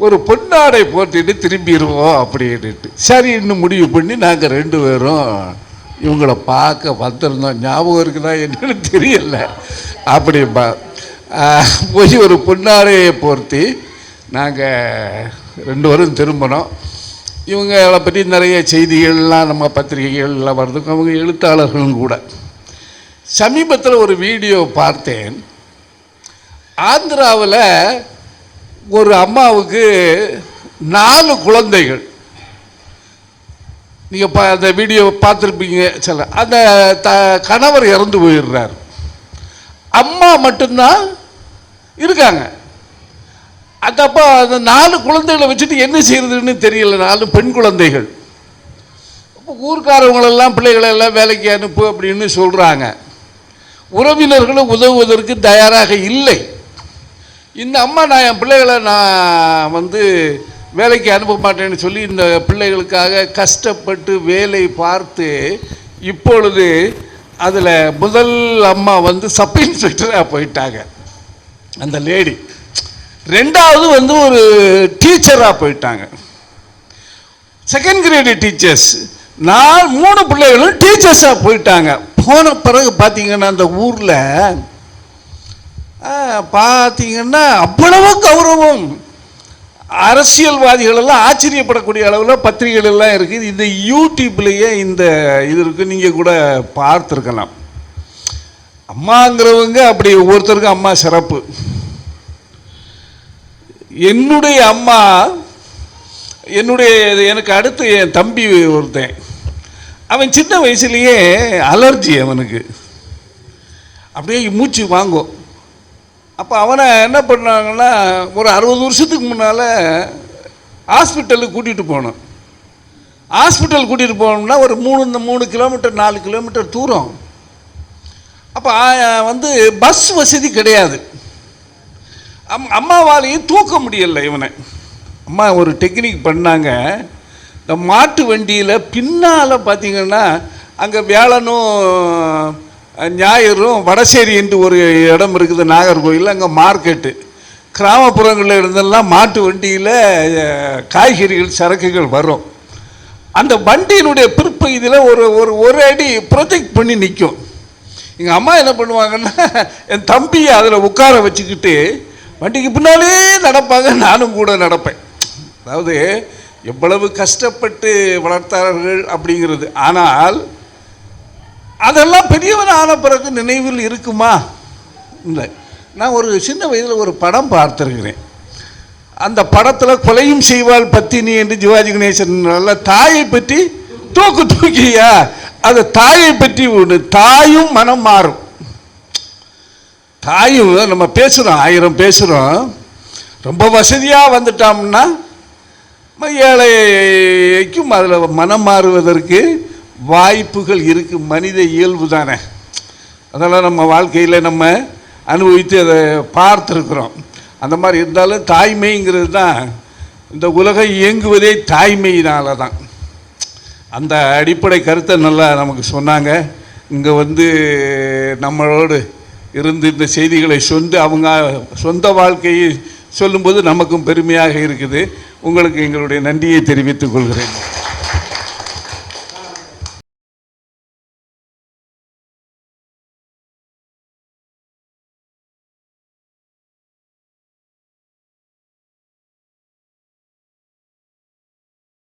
ஒரு பொன்னாடை போட்டுட்டு திரும்பிடுவோம் அப்படின்ட்டு. சரி, இன்னும் முடிவு பண்ணி நாங்கள் 2 பேரும் இவங்கள பார்க்க வந்திருந்தோம். ஞாபகம் இருக்குதா என்னன்னு தெரியல. அப்படி போய் ஒரு பொன்னாடையை போர்த்தி நாங்கள் 2 பேரும் திரும்பினோம். இவங்களை பற்றி நிறைய செய்திகள்லாம் நம்ம பத்திரிகைகளில் வர்றதுக்கு அவங்க எழுத்தாளர்களும் கூட. சமீபத்தில் ஒரு வீடியோ பார்த்தேன். ஆந்திராவில் ஒரு அம்மாவுக்கு 4 குழந்தைகள். நீங்கள் அந்த வீடியோ பார்த்துருப்பீங்க. சில அந்த கணவர் இறந்து போயிடுறார், அம்மா மட்டும்தான் இருக்காங்க. அப்போ அந்த 4 குழந்தைகளை வச்சுட்டு என்ன செய்யறதுன்னு தெரியல. 4 பெண் குழந்தைகள். அப்போ ஊர்க்காரவங்களெல்லாம் பிள்ளைகளெல்லாம் வேலைக்கு அனுப்பு அப்படின்னு சொல்கிறாங்க. உறவினர்களும் உதவுவதற்கு தயாராக இல்லை. இந்த அம்மா, நான் என் பிள்ளைகளை வேலைக்கு அனுப்ப மாட்டேன்னு சொல்லி இந்த பிள்ளைகளுக்காக கஷ்டப்பட்டு வேலை பார்த்து இப்பொழுது அதில் முதல் அம்மா சப் இன்ஸ்பெக்டராக போயிட்டாங்க அந்த லேடி. 2வது ஒரு டீச்சராக போயிட்டாங்க. செகண்ட் கிரேடு டீச்சர்ஸ் 3 பிள்ளைகளும் டீச்சர்ஸாக போயிட்டாங்க. போன பிறகு பார்த்தீங்கன்னா அந்த ஊரில் பார்த்தீங்கன்னா அவ்வளவு கௌரவம். அரசியல்வாதிகள் எல்லாம் ஆச்சரியப்படக்கூடிய அளவில் பத்திரிகைகள் எல்லாம் இருக்குது. இந்த யூடியூப்லேயே இந்த இது இருக்குது, நீங்கள் கூட பார்த்துருக்கலாம். அம்மாங்கிறவங்க அப்படி ஒவ்வொருத்தருக்கும் அம்மா சிறப்பு. என்னுடைய அம்மா எனக்கு அடுத்து என் தம்பி ஒருத்தன், அவன் சின்ன வயசுலேயே அலர்ஜி, அவனுக்கு அப்படியே மூச்சு வாங்கும். அப்போ அவனை என்ன பண்ணாங்கன்னா ஒரு 60 வருஷத்துக்கு முன்னால் ஹாஸ்பிட்டலுக்கு கூட்டிகிட்டு போனோம். ஹாஸ்பிட்டல் கூட்டிகிட்டு போனோம்னா ஒரு 3 கிலோமீட்டர் 4 கிலோமீட்டர் தூரம். அப்போ வந்து பஸ் வசதி கிடையாது. அம்மாவாலையும் தூக்க முடியலை இவனை. அம்மா ஒரு டெக்னிக் பண்ணாங்க. இந்த மாட்டு வண்டியில் பின்னால் பார்த்தீங்கன்னா அங்கே வியாழனும் ஞாயிறும் வடசேரி என்று ஒரு இடம் இருக்குது நாகர்கோவில், அங்கே மார்க்கெட்டு. கிராமப்புறங்களில் இருந்தெல்லாம் மாட்டு வண்டியில் காய்கறிகள் சரக்குகள் வரும். அந்த வண்டியினுடைய பிற்பகுதியில் ஒரு அடி ப்ரொஜெக்ட் பண்ணி நிற்கும். எங்கள் அம்மா என்ன பண்ணுவாங்கன்னா என் தம்பியை அதில் உட்கார வச்சுக்கிட்டு வண்டிக்கு பின்னாலே நடப்பாங்க, நானும் கூட நடப்பேன். அதாவது எவ்வளவு கஷ்டப்பட்டு வளர்த்தார்கள் அப்படிங்கிறது. ஆனால் அதெல்லாம் பெரியவன் ஆன பிறகு நினைவில் இருக்குமா? இல்லை. நான் ஒரு சின்ன வயதில் ஒரு படம் பார்த்துருக்கிறேன். அந்த படத்தில் கொலையும் செய்வாள் பத்தினி என்று சிவாஜி கணேசன் நல்ல தாயை பற்றி தூக்கியா, அது தாயை பற்றி ஒன்று. தாயும் மனம் மாறும். தாயும் நம்ம பேசுகிறோம், 1000 பேசுகிறோம். ரொம்ப வசதியாக வந்துட்டோம்னா ஏழைக்கும் அதில் மனம் மாறுவதற்கு வாய்ப்புகள் இருக்குது. மனித இயல்பு தானே. அதெல்லாம் நம்ம வாழ்க்கையில் நம்ம அனுபவித்து அதை பார்த்துருக்குறோம். அந்த மாதிரி இருந்தாலும் தாய்மைங்கிறது தான், இந்த உலகம் இயங்குவதே தாய்மையினால தான். அந்த அடிப்படை கருத்தை நல்லா நமக்கு சொன்னாங்க. இங்கே வந்து நம்மளோடு இருந்து இந்த செய்திகளை அவங்க சொந்த வாழ்க்கையை சொல்லும்போது நமக்கும் பெருமையாக இருக்குது. உங்களுக்கு எங்களுடைய நன்றியை தெரிவித்துக் கொள்கிறேன்.